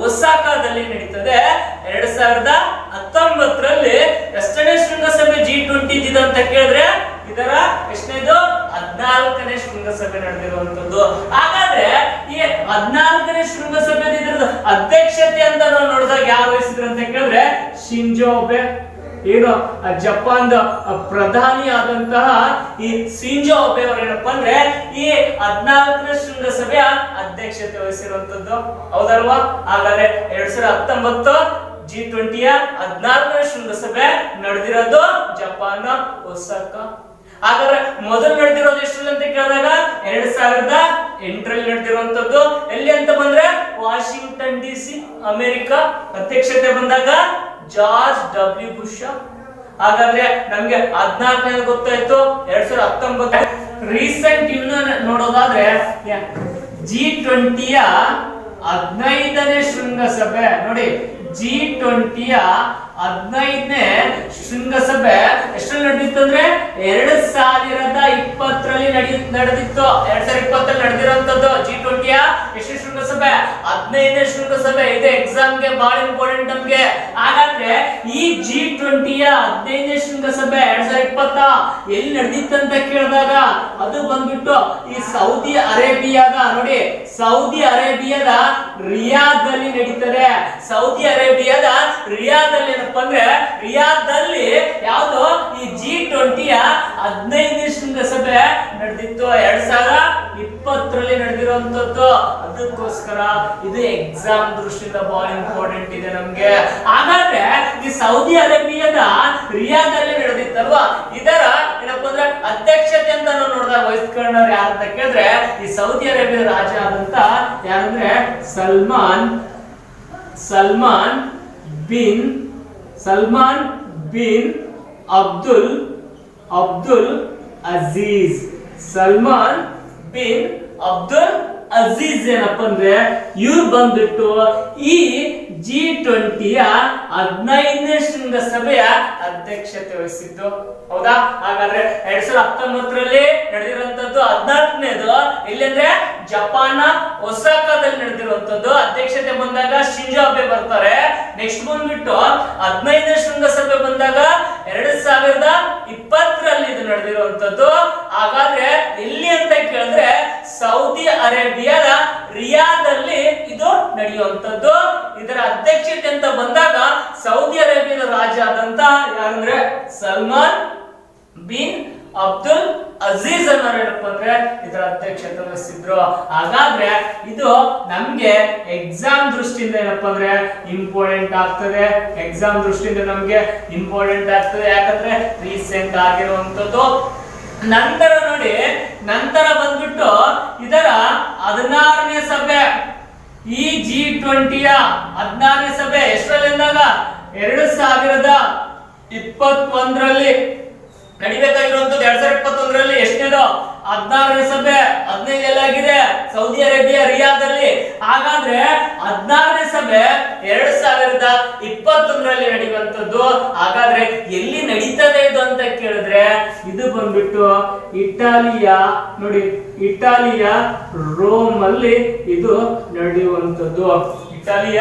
ಒಸಾಕಾದಲ್ಲಿ ನಡೀತದೆ. 2019ರಲ್ಲಿ ಎಷ್ಟನೇ ಶೃಂಗಸಭೆ G20 ಇದ್ದಿದೆ ಅಂತ ಕೇಳಿದ್ರೆ ಇದರ ಎಷ್ಟನೇದು 14ನೇ ಶೃಂಗಸಭೆ ನಡೆದಿರುವಂತದ್ದು. ಹಾಗಾದ್ರೆ ಈ 14ನೇ ಶೃಂಗಸಭೆ ಅಧ್ಯಕ್ಷತೆ ಅಂತ ನಾವು ನೋಡಿದಾಗ ಯಾರು ವಹಿಸಿದ್ರು ಅಂತ ಕೇಳಿದ್ರೆ ಶಿಂಜೋ ಅಬೆ, ಏನು ಜಪಾನ್ ಪ್ರಧಾನಿ ಆದಂತಹ ಈ ಶಿಂಜೋ ಅಬೆ ಅವರು ಏನಪ್ಪಾ ಅಂದ್ರೆ ಈ 14ನೇ ಶೃಂಗಸಭೆಯ ಅಧ್ಯಕ್ಷತೆ ವಹಿಸಿರುವಂತದ್ದು, ಹೌದಲ್ವಾ. ಹಾಗಾದ್ರೆ 2019 G20ಯ 14ನೇ ಶೃಂಗಸಭೆ ನಡೆದಿರೋದು ಜಪಾನ್ ಒಸಾಕಾ. ಹಾಗಾದ್ರೆ ಮೊದಲು ನಡೆದಿರೋದು ಎಷ್ಟು ಅಂತ ಕೇಳಿದಾಗ 2008ರಲ್ಲಿ ನಡೆದಿರುವಂತದ್ದು. ಎಲ್ಲಿ ಅಂತ ಬಂದ್ರೆ ವಾಷಿಂಗ್ಟನ್ ಡಿಸಿ ಅಮೆರಿಕ. ಅಧ್ಯಕ್ಷತೆ ಬಂದಾಗ ಜಾರ್ಜ್ ಡಬ್ಲ್ಯೂ ಬುಷ್. ಹಾಗಾದ್ರೆ ನಮ್ಗೆ 14ನೇ ಗೊತ್ತಾಯ್ತು. 2019 ರೀಸೆಂಟ್ ಇನ್ನು ನೋಡೋದಾದ್ರೆ G20ಯ 15ನೇ ಶೃಂಗಸಭೆ ನೋಡಿ, G20ಯ 15ನೇ ಶೃಂಗಸಭೆ ಎಷ್ಟರಲ್ಲಿ ನಡೆದಿತ್ತು ಅಂದ್ರೆ 2020ರಲ್ಲಿ ನಡೆದಿತ್ತು. 2020ರಲ್ಲಿ ನಡೆದಿರುವಂತದ್ದು G20ಯ ಎಷ್ಟು ಶೃಂಗಸಭೆ 15ನೇ ಶೃಂಗಸಭೆ. ಇದು ಎಕ್ಸಾಮ್ಗೆ ಬಹಳ ಇಂಪಾರ್ಟೆಂಟ್ ನಮ್ಗೆ. ಹಾಗಾದ್ರೆ ಈ G20ಯ 15ನೇ ಶೃಂಗಸಭೆ 2020 ಎಲ್ಲಿ ನಡೆದಿತ್ತು ಅಂತ ಕೇಳಿದಾಗ ಅದು ಬಂದ್ಬಿಟ್ಟು ಈ ಸೌದಿ ಅರೇಬಿಯಾದ ನೋಡಿ, ಸೌದಿ ಅರೇಬಿಯಾದ ರಿಯಾದಲ್ಲಿ ನಡೀತದೆ. ಸೌದಿ ಅರೇಬಿಯಾದ ರಿಯಾದಲ್ಲಿ ಏನಪ್ಪಾ ಅಂದ್ರೆ ರಿಯಾದಲ್ಲಿ ಯಾವುದು ಈ G20ಯ 15ನೇ ಶೃಂಗಸಭೆ ನಡೆದಿತ್ತು. 2020ರಲ್ಲಿ ನಡೆದಿರುವಂತದ್ದು. ಅದಕ್ಕೋಸ್ಕರ ಇದು ಎಕ್ಸಾಮ್ ದೃಷ್ಟಿಯಿಂದ ಬಹಳ ಇಂಪಾರ್ಟೆಂಟ್ ಇದೆ ನಮ್ಗೆ. ಹಾಗಾದ್ರೆ ಈ ಸೌದಿ ಅರೇಬಿಯಾದ ರಿಯಾದಲ್ಲಿ ನಡೆದಿತ್ತಲ್ವಾ, ಇದರ ಏನಪ್ಪಾ ಅಂದ್ರೆ ಅಧ್ಯಕ್ಷತೆ ಅಂತ ನಾವು ನೋಡಿದಾಗ ವಹಿಸ್ಕೊಂಡವ್ರು ಯಾರು ಅಂತ ಕೇಳಿದ್ರೆ ಈ ಸೌದಿ ಅರೇಬಿಯಾದ ರಾಜ ಆದಂತ ಯಾರಂದ್ರೆ Salman bin Abdul Aziz. Salman bin Abdul Aziz ಏನಪ್ಪ ಅಂದ್ರೆ ಇವ್ರು ಬಂದ್ಬಿಟ್ಟು ಈ G20ಯ 15ನೇ ಶೃಂಗಸಭೆಯ ಅಧ್ಯಕ್ಷತೆ ವಹಿಸಿದ್ದು, ಹೌದಾ. ಹಾಗಾದ್ರೆ 2019ರಲ್ಲಿ ನಡೆದಿರುವಂತದ್ದು 14ನೇದು ಎಲ್ಲಿ ಅಂದ್ರೆ ಜಪಾನ್ ಒಸಾಕಾದಲ್ಲಿ ನಡೆದಿರುವಂತದ್ದು. ಅಧ್ಯಕ್ಷತೆ ಬಂದಾಗ ಶಿಂಜೋ ಅಬೆ ಬರ್ತಾರೆ. ನೆಕ್ಸ್ಟ್ ಬಂದ್ಬಿಟ್ಟು 15ನೇ ಶೃಂಗಸಭೆ ಬಂದಾಗ 2020ರಲ್ಲಿ ಇದು ನಡೆದಿರುವಂತದ್ದು. ಹಾಗಾದ್ರೆ ಎಲ್ಲಿ ಅಂತ ಕೇಳಿದ್ರೆ ಸೌದಿ ಅರೇಬಿಯಾದ ರಿಯಾದಲ್ಲಿ ನಡೆಯುವಂತದ್ದು. ಇದರ ಅಧ್ಯಕ್ಷತೆ ಅಂತ ಬಂದಾಗ ಸೌದಿ ಅರೇಬಿಯಾದ ರಾಜ ಆದಂತ ಯಾರಂದ್ರೆ ಸಲ್ಮಾನ್ ಬಿನ್ ಅಬ್ದುಲ್ ಅಜೀಜ್ ಅನ್ನೋರೇನಪ್ಪ ಅಂದ್ರೆ ಇದರ ಅಧ್ಯಕ್ಷತೆ ವಹಿಸಿದ್ರು. ಹಾಗಾದ್ರೆ ಇದು ನಮ್ಗೆ ಎಕ್ಸಾಮ್ ದೃಷ್ಟಿಯಿಂದ ಏನಪ್ಪಾ ಅಂದ್ರೆ ಇಂಪಾರ್ಟೆಂಟ್ ಆಗ್ತದೆ. ಎಕ್ಸಾಮ್ ದೃಷ್ಟಿಯಿಂದ ನಮ್ಗೆ ಇಂಪಾರ್ಟೆಂಟ್ ಆಗ್ತದೆ, ಯಾಕಂದ್ರೆ ರೀಸೆಂಟ್ ಆಗಿರುವಂತದ್ದು. ನಂತರ ನೋಡಿ, ನಂತರ ಬಂದ್ಬಿಟ್ಟು ಇದರ 16ನೇ ಸಭೆ, ಈ G20ಯ 16ನೇ ಸಭೆ ಎಷ್ಟರಲ್ಲಿ ಅಂದಾಗ 2021ರಲ್ಲಿ ನಡಿಬೇಕಾಗಿರುವಂತದ್ದು. 2021ರಲ್ಲಿ ಎಷ್ಟನೇದು 16ನೇ ಸಭೆ, 15 ಎಲ್ಲಾಗಿದೆ ಸೌದಿ ಅರೇಬಿಯಾ ರಿಯಾದಲ್ಲಿ. ಹಾಗಾದ್ರೆ 16ನೇ ಸಭೆ 2021ರಲ್ಲಿ ನಡೆಯುವಂತದ್ದು. ಹಾಗಾದ್ರೆ ಎಲ್ಲಿ ನಡೀತದೆ ಇದು ಅಂತ ಕೇಳಿದ್ರೆ ಇದು ಬಂದ್ಬಿಟ್ಟು ಇಟಾಲಿಯ, ನೋಡಿ ಇಟಾಲಿಯ ರೋಮ್ ಅಲ್ಲಿ ಇದು ನಡೆಯುವಂತದ್ದು. ಇಟಾಲಿಯ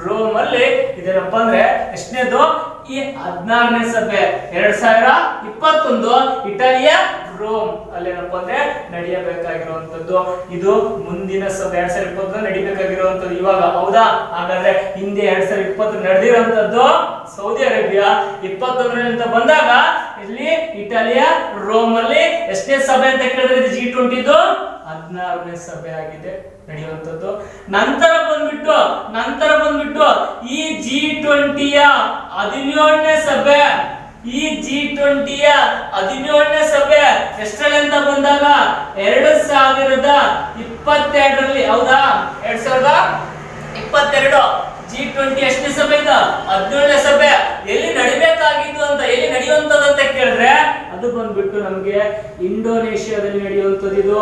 ರೋಮ್ ಅಲ್ಲಿ ಇದೇನಪ್ಪ ಅಂದ್ರೆ ಎಷ್ಟನೇದು ಈ 16ನೇ ಸಭೆ 2021 ಇಟಾಲಿಯ ರೋಮ್ ಅಲ್ಲೇನಪ್ಪ ಅಂದ್ರೆ ನಡೆಯಬೇಕಾಗಿರುವಂತದ್ದು. ಇದು ಮುಂದಿನ ಸಭೆ 2020 ನಡಿಬೇಕಾಗಿರುವಂತದ್ದು ಇವಾಗ, ಹೌದಾ? ಹಾಗಾದ್ರೆ ಹಿಂದೆ 2020 ನಡೆದಿರುವಂತದ್ದು ಸೌದಿ ಅರೇಬಿಯಾ 21ರಲ್ಲಿ ಅಂತ ಬಂದಾಗ ಇಲ್ಲಿ ಇಟಾಲಿಯ ರೋಮ್ ಅಲ್ಲಿ ಎಷ್ಟನೇ ಸಭೆ ಅಂತ ಕೇಳಿದ್ರೆ ಇದು G20 16ನೇ ಸಭೆ ಆಗಿದೆ ನಡೆಯುವಂತದ್ದು. ನಂತರ ಬಂದ್ಬಿಟ್ಟು ಈ G20ಯ 17ನೇ ಸಭೆ, ಈ G20ಯ 17ನೇ ಸಭೆ ಎಷ್ಟರಲ್ಲಿ ಅಂತ ಬಂದಾಗ 2022ರಲ್ಲಿ, ಹೌದಾ? 2022 G20 ಎಷ್ಟನೇ ಸಭೆ ಇದು 17ನೇ ಸಭೆ. ಎಲ್ಲಿ ನಡಿಬೇಕಾಗಿತ್ತು ಅಂತ, ಎಲ್ಲಿ ನಡೆಯುವಂತದ್ದು ಅಂತ ಕೇಳಿದ್ರೆ ಅದು ಬಂದ್ಬಿಟ್ಟು ನಮ್ಗೆ ಇಂಡೋನೇಷ್ಯಾದಲ್ಲಿ ನಡೆಯುವಂತದ್ದು. ಇದು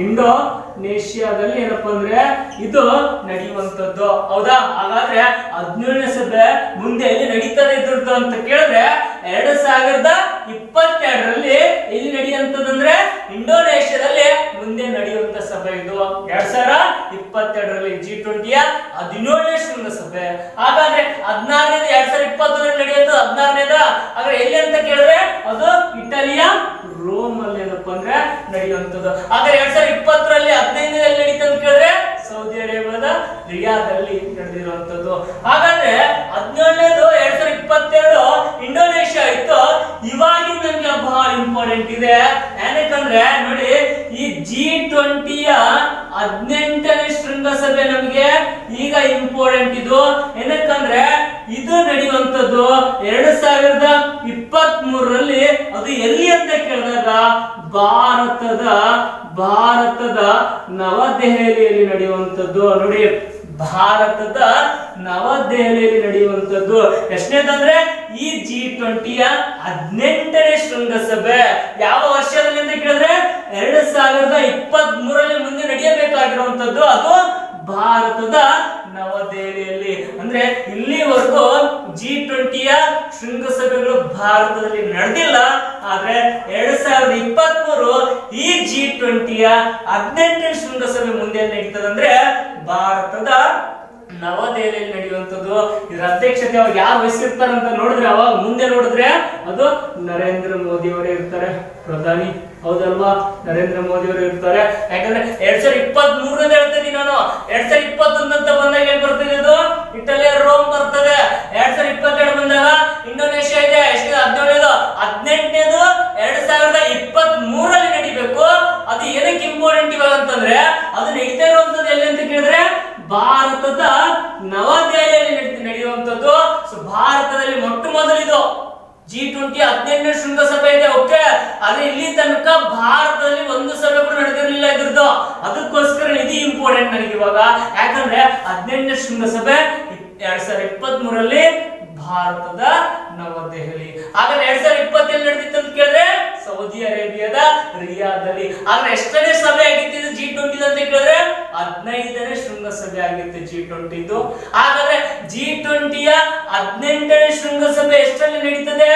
ಇಂಡೋನೇಷ್ಯಾದಲ್ಲಿ ಏನಪ್ಪಾ ಅಂದ್ರೆ ಇದು ನಡೆಯುವಂತದ್ದು, ಹೌದಾ? ಹಾಗಾದ್ರೆ 17ನೇ ಸಭೆ ಮುಂದೆ ಎಲ್ಲಿ ನಡೀತದೆ ಇದ್ರದ್ದು ಅಂತ ಕೇಳಿದ್ರೆ 2022ರಲ್ಲಿ ಎಲ್ಲಿ ನಡೆಯುವಂತದಂದ್ರೆ ಇಂಡೋನೇಷ್ಯಾದಲ್ಲಿ ಮುಂದೆ ನಡೆಯುವಂತ ಸಭೆ ಇದು. 2022ರಲ್ಲಿ G20ಯ 17ನೇ ಶೃಂಗಸಭೆ. ಹಾಗಾದ್ರೆ 16ನೇದು 2020ರಲ್ಲಿ ನಡೆಯುತ್ತೆ 16ನೇದ. ಹಾಗಾದ್ರೆ ಎಲ್ಲಿ ಅಂತ ಕೇಳಿದ್ರೆ ಅದು ಇಟಲಿಯ ರೋಮ್ ಅಲ್ಲಿ ಏನಪ್ಪಾ ಅಂದ್ರೆ ನಡೆಯುವಂತದ್ದು. ಹಾಗಾದ್ರೆ 2020ರಲ್ಲಿ 15ನೇದಲ್ಲಿ ನಡೀತು ಅಂತ ಕೇಳಿದ್ರೆ ಸೌದಿ ಅರೇಬಿಯಾದ ರಿಯಾದಲ್ಲಿ ನಡೆದಿರುವಂತದ್ದು. ಹಾಗಾದ್ರೆ 17ನೇದು 2022 ಇಂಡೋನೇಷ್ಯಾ ಇತ್ತು. ಇವಾಗಿನ ನಮ್ಗೆ ಬಹಳ ಇಂಪಾರ್ಟೆಂಟ್ ಇದೆ. ಏನಕ್ಕಂದ್ರೆ ನೋಡಿ, ಈ G20ಯ 18ನೇ ಶೃಂಗಸಭೆ ನಮಗೆ ಈಗ ಇಂಪಾರ್ಟೆಂಟ್. ಇದು ಏನಕ್ಕಂದ್ರೆ ಇದು ನಡೆಯುವಂತದ್ದು 2023ರಲ್ಲಿ. ಅದು ಎಲ್ಲಿ ಅಂತ ಕೇಳಿದಾಗ ಭಾರತದ ನವದೆಹಲಿಯಲ್ಲಿ ನಡೆಯುವಂತದ್ದು. ನೋಡಿ, ಭಾರತದ ನವದೆಹಲಿಯಲ್ಲಿ ನಡೆಯುವಂತದ್ದು. ಎಷ್ಟನೇದಂದ್ರೆ ಈ G20ಯ 18ನೇ ಶೃಂಗಸಭೆ ಯಾವ ವರ್ಷದಲ್ಲಿ ಅಂತ ಕೇಳಿದ್ರೆ 2023ರಲ್ಲಿ ಮುಂದೆ ನಡೆಯಬೇಕಾಗಿರುವಂತದ್ದು. ಅದು ಭಾರತದ ನವದೆಹಲಿಯಲ್ಲಿ. ಅಂದ್ರೆ ಇಲ್ಲಿವರೆಗೂ G20ಯ ಶೃಂಗಸಭೆಗಳು ಭಾರತದಲ್ಲಿ ನಡೆದಿಲ್ಲ. ಆದ್ರೆ 2023 ಈ G20ಯ 18ನೇ ಶೃಂಗಸಭೆ ಮುಂದೆ ನಡೀತದಂದ್ರೆ ಭಾರತದ ನವದೆಹಲಿಯಲ್ಲಿ ನಡೆಯುವಂತದ್ದು. ಇದರ ಅಧ್ಯಕ್ಷತೆ ಅವಾಗ ಯಾರು ವಹಿಸಿರ್ತಾರೆ ಅಂತ ನೋಡಿದ್ರೆ, ಅವಾಗ ಮುಂದೆ ನೋಡಿದ್ರೆ ಅದು ನರೇಂದ್ರ ಮೋದಿ ಅವರೇ ಇರ್ತಾರೆ, ಪ್ರಧಾನಿ, ಹೌದಲ್ವಾ? ನರೇಂದ್ರ ಮೋದಿ ಅವರು ಇರ್ತಾರೆ. ಯಾಕಂದ್ರೆ 2023 ಹೇಳ್ತೀನಿ ನಾನು. 2021 ಅಂತ ಬಂದಾಗ ಏನ್ ಬರ್ತದೆ, ಇದು ಇಟಲಿಯ ರೋಮ್ ಬರ್ತದೆ. 2022 ಬಂದಾಗ ಇಂಡೋನೇಷ್ಯಾ ಇದೆ. ಎಷ್ಟು 17ನೇದು 18ನೇದು 2023ರಲ್ಲಿ ನಡಿಬೇಕು. ಅದು ಏನಕ್ಕೆ ಇಂಪಾರ್ಟೆಂಟ್ ಇವಾಗ ಅಂತಂದ್ರೆ ಅದು ನಡೀತಾ ಇರುವಂತದ್ದು ಎಲ್ಲಿ ಅಂತ ಕೇಳಿದ್ರೆ ಭಾರತದ ನವದೆಹಲಿಯಲ್ಲಿ ನಡೆಯುವಂತದ್ದು. ಸೊ ಭಾರತದಲ್ಲಿ ಮೊಟ್ಟ ಮೊದಲಿದು G20 18ನೇ ಶೃಂಗಸಭೆ ಇದೆ. ಓಕೆ, ಆದ್ರೆ ಇಲ್ಲಿ ತನಕ ಭಾರತದಲ್ಲಿ ಒಂದು ಸಭೆ ಕೂಡ ನಡೆದಿರಲಿಲ್ಲ ಇದ್ರದ್ದು. ಅದಕ್ಕೋಸ್ಕರ ಇದು ಇಂಪಾರ್ಟೆಂಟ್ ನನಗೆ ಇವಾಗ. ಯಾಕಂದ್ರೆ 18ನೇ ಶೃಂಗಸಭೆ 2023ರಲ್ಲಿ ಭಾರತದ ನವದೆಹಲಿ. ಹಾಗಾದ್ರೆ 2020 ನಡೆದಿತ್ತು ಅಂತ ಕೇಳಿದ್ರೆ ಸೌದಿ ಅರೇಬಿಯಾದ ರಿಯಾದಲ್ಲಿ. ಆದ್ರೆ ಎಷ್ಟನೇ ಸಭೆ ಆಗಿತ್ತು G20 ಅಂತ ಕೇಳಿದ್ರೆ 15ನೇ ಶೃಂಗಸಭೆ ಆಗಿತ್ತು G20. ಹಾಗಾದ್ರೆ G20ಯ 18ನೇ ಶೃಂಗಸಭೆ ಎಷ್ಟರಲ್ಲಿ ನಡೀತದೆ?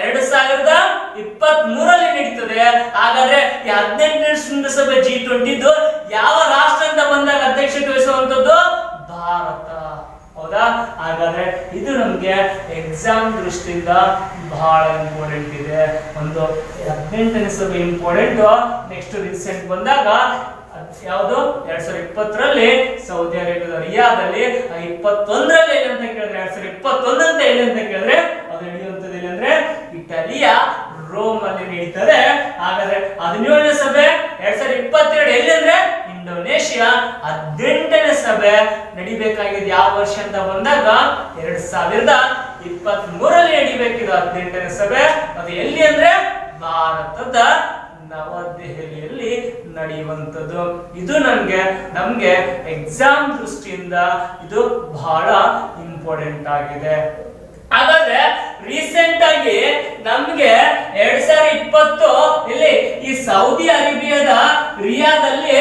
2023ರಲ್ಲಿ ನಡೀತದೆ. ಹಾಗಾದ್ರೆ ಈ 18ನೇ ಶೃಂಗಸಭೆ G20 ಯಾವ ರಾಷ್ಟ್ರ ಅಂತ ಬಂದಾಗ ಅಧ್ಯಕ್ಷತೆ ವಹಿಸುವಂತದ್ದು ಭಾರತ, ಹೌದಾ? ಹಾಗಾದ್ರೆ ಇದು ನಮ್ಗೆ ಎಕ್ಸಾಮ್ ದೃಷ್ಟಿಯಿಂದ ಬಹಳ ಇಂಪಾರ್ಟೆಂಟ್ ಇದೆ. ಒಂದು 18ನೇ ಸಭೆ ಇಂಪಾರ್ಟೆಂಟ್. ನೆಕ್ಸ್ಟ್ ರೀಸೆಂಟ್ ಬಂದಾಗ ಯಾವುದು 2020ರಲ್ಲಿ ಸೌದಿ ಅರೇಬಿಯಾದ ರಿಯಾದಲ್ಲಿ, 21ರಲ್ಲಿ ಎಲ್ಲಿ ಅಂತ ಕೇಳಿದ್ರೆ 2021 ಅಂತ ಎಲ್ಲಿ ಅಂತ ಕೇಳಿದ್ರೆ ಅದು ನಡೆಯುವಂತದ್ದು ಎಲ್ಲಿ ಅಂದ್ರೆ ಇಟಲಿಯ ರೋಮ್ ಅಲ್ಲಿ ನಡೀತದೆ. ಹಾಗಾದ್ರೆ 17ನೇ ಸಭೆ 2022 ಎಲ್ಲಿ ಅಂದ್ರೆ ಇಂಡೋನೇಷಿಯಾ. 18ನೇ ಸಭೆ ನಡಿಬೇಕಾಗಿದೆ ಯಾವ ವರ್ಷ ಅಂತ ಬಂದಾಗ 2023ರಲ್ಲಿ ನಡಿಬೇಕಿದೆ 18ನೇ ಸಭೆ. ಅದು ಎಲ್ಲಿ ಅಂದ್ರೆ ಭಾರತದ ನವದೆಹಲಿಯಲ್ಲಿ ನಡೆಯುವಂಥದ್ದು. ಇದು ನಮ್ಗೆ ಎಕ್ಸಾಮ್ ದೃಷ್ಟಿಯಿಂದ ಇದು ಬಹಳ ಇಂಪಾರ್ಟೆಂಟ್ ಆಗಿದೆ. ಹಾಗಾದ್ರೆ ರೀಸೆಂಟ್ ಆಗಿ ನಮ್ಗೆ 2020 ಇಲ್ಲಿ ಈ ಸೌದಿ ಅರೇಬಿಯಾದ ರಿಯಾದಲ್ಲಿ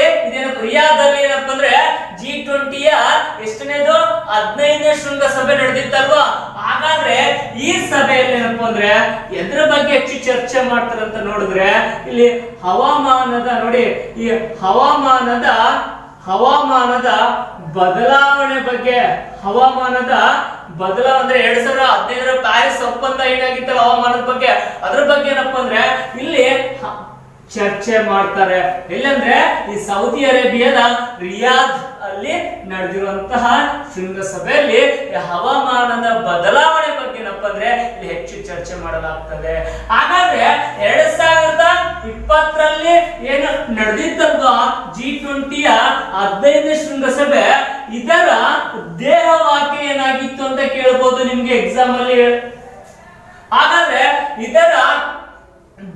ರಿಯಾದಲ್ಲಿ ಏನಪ್ಪ ಅಂದ್ರೆ G20ಯ ಎಷ್ಟನೇದು 15ನೇ ಶೃಂಗಸಭೆ ನಡೆದಿತ್ತಲ್ವಾ. ಹಾಗಾದ್ರೆ ಈ ಸಭೆಯಲ್ಲಿ ಏನಪ್ಪ ಅಂದ್ರೆ ಎದ್ರ ಬಗ್ಗೆ ಹೆಚ್ಚು ಚರ್ಚೆ ಮಾಡ್ತಾರೆ ಅಂತ ನೋಡಿದ್ರೆ ಇಲ್ಲಿ ಹವಾಮಾನದ ನೋಡಿ, ಈ ಹವಾಮಾನದ ಬದಲಾವಣೆ ಬಗ್ಗೆ, ಹವಾಮಾನದ ಬದಲಾವಣೆ 2015ರ ಪ್ಯಾರಿಸ್ ಒಪ್ಪಂದ ಏನಾಗಿತ್ತಲ್ಲ ಹವಾಮಾನದ ಬಗ್ಗೆ, ಅದ್ರ ಬಗ್ಗೆ ಏನಪ್ಪ ಅಂದ್ರೆ ಇಲ್ಲಿ ಚರ್ಚೆ ಮಾಡ್ತಾರೆ. ಎಲ್ಲಂದ್ರೆ ಈ ಸೌದಿ ಅರೇಬಿಯಾದ ರಿಯಾದ್ ಅಲ್ಲಿ ನಡೆದಿರುವಂತಹ ಶೃಂಗಸಭೆಯಲ್ಲಿ ಹವಾಮಾನದ ಬದಲಾವಣೆ ಬಗ್ಗೆ ಏನಪ್ಪ ಅಂದ್ರೆ ಇಲ್ಲಿ ಹೆಚ್ಚು ಚರ್ಚೆ ಮಾಡಲಾಗ್ತದೆ. ಹಾಗಾದ್ರೆ 2020ರಲ್ಲಿ ಏನು ನಡೆದಿತ್ತಲ್ವಾ G20ಯ 15ನೇ ಶೃಂಗಸಭೆ, ಇದರ ಧ್ಯೇಯವಾಕ್ಯ ಏನಾಗಿತ್ತು ಅಂತ ಕೇಳಬಹುದು ನಿಮ್ಗೆ ಎಕ್ಸಾಮ್ ಅಲ್ಲಿ. ಹಾಗಾದ್ರೆ ಇದರ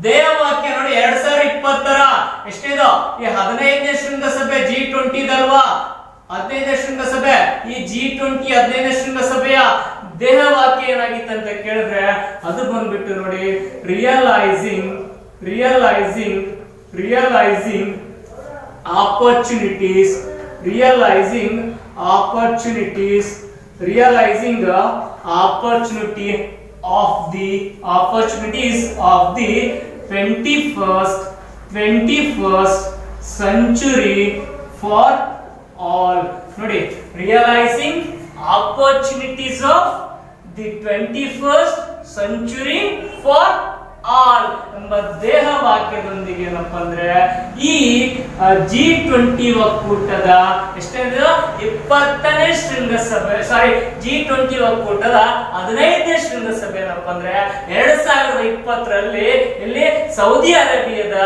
ಧ್ಯೇಯವಾಕ್ಯ ನೋಡಿ 2020ರ ಎಷ್ಟಿದು ಈ 15ನೇ ಶೃಂಗಸಭೆ G20 ದಲ್ವಾ, 15ನೇ ಶೃಂಗಸಭೆ, ಈ G20 15ನೇ ಶೃಂಗಸಭೆಯ ಧ್ಯೇಯವಾಕ್ಯ ಏನಾಗಿತ್ತು ಅಂತ ಕೇಳಿದ್ರೆ ಅದು ಬಂದ್ಬಿಟ್ಟು ನೋಡಿ realising opportunities of the 21st century for all. ನೋಡಿ, realizing opportunities of the 21st century for all ಎಂಬ ಧ್ಯೇಯವಾಕ್ಯದೊಂದಿಗೆ ಏನಪ್ಪ ಅಂದ್ರೆ ಈ G20 ಒಕ್ಕೂಟದ ಎಷ್ಟೇನು 20ನೇ ಶೃಂಗಸಭೆ, G20 ಒಕ್ಕೂಟದ 15ನೇ ಶೃಂಗಸಭೆ ಏನಪ್ಪ ಅಂದ್ರೆ 2020ರಲ್ಲಿ ಇಲ್ಲಿ ಸೌದಿ ಅರೇಬಿಯಾದ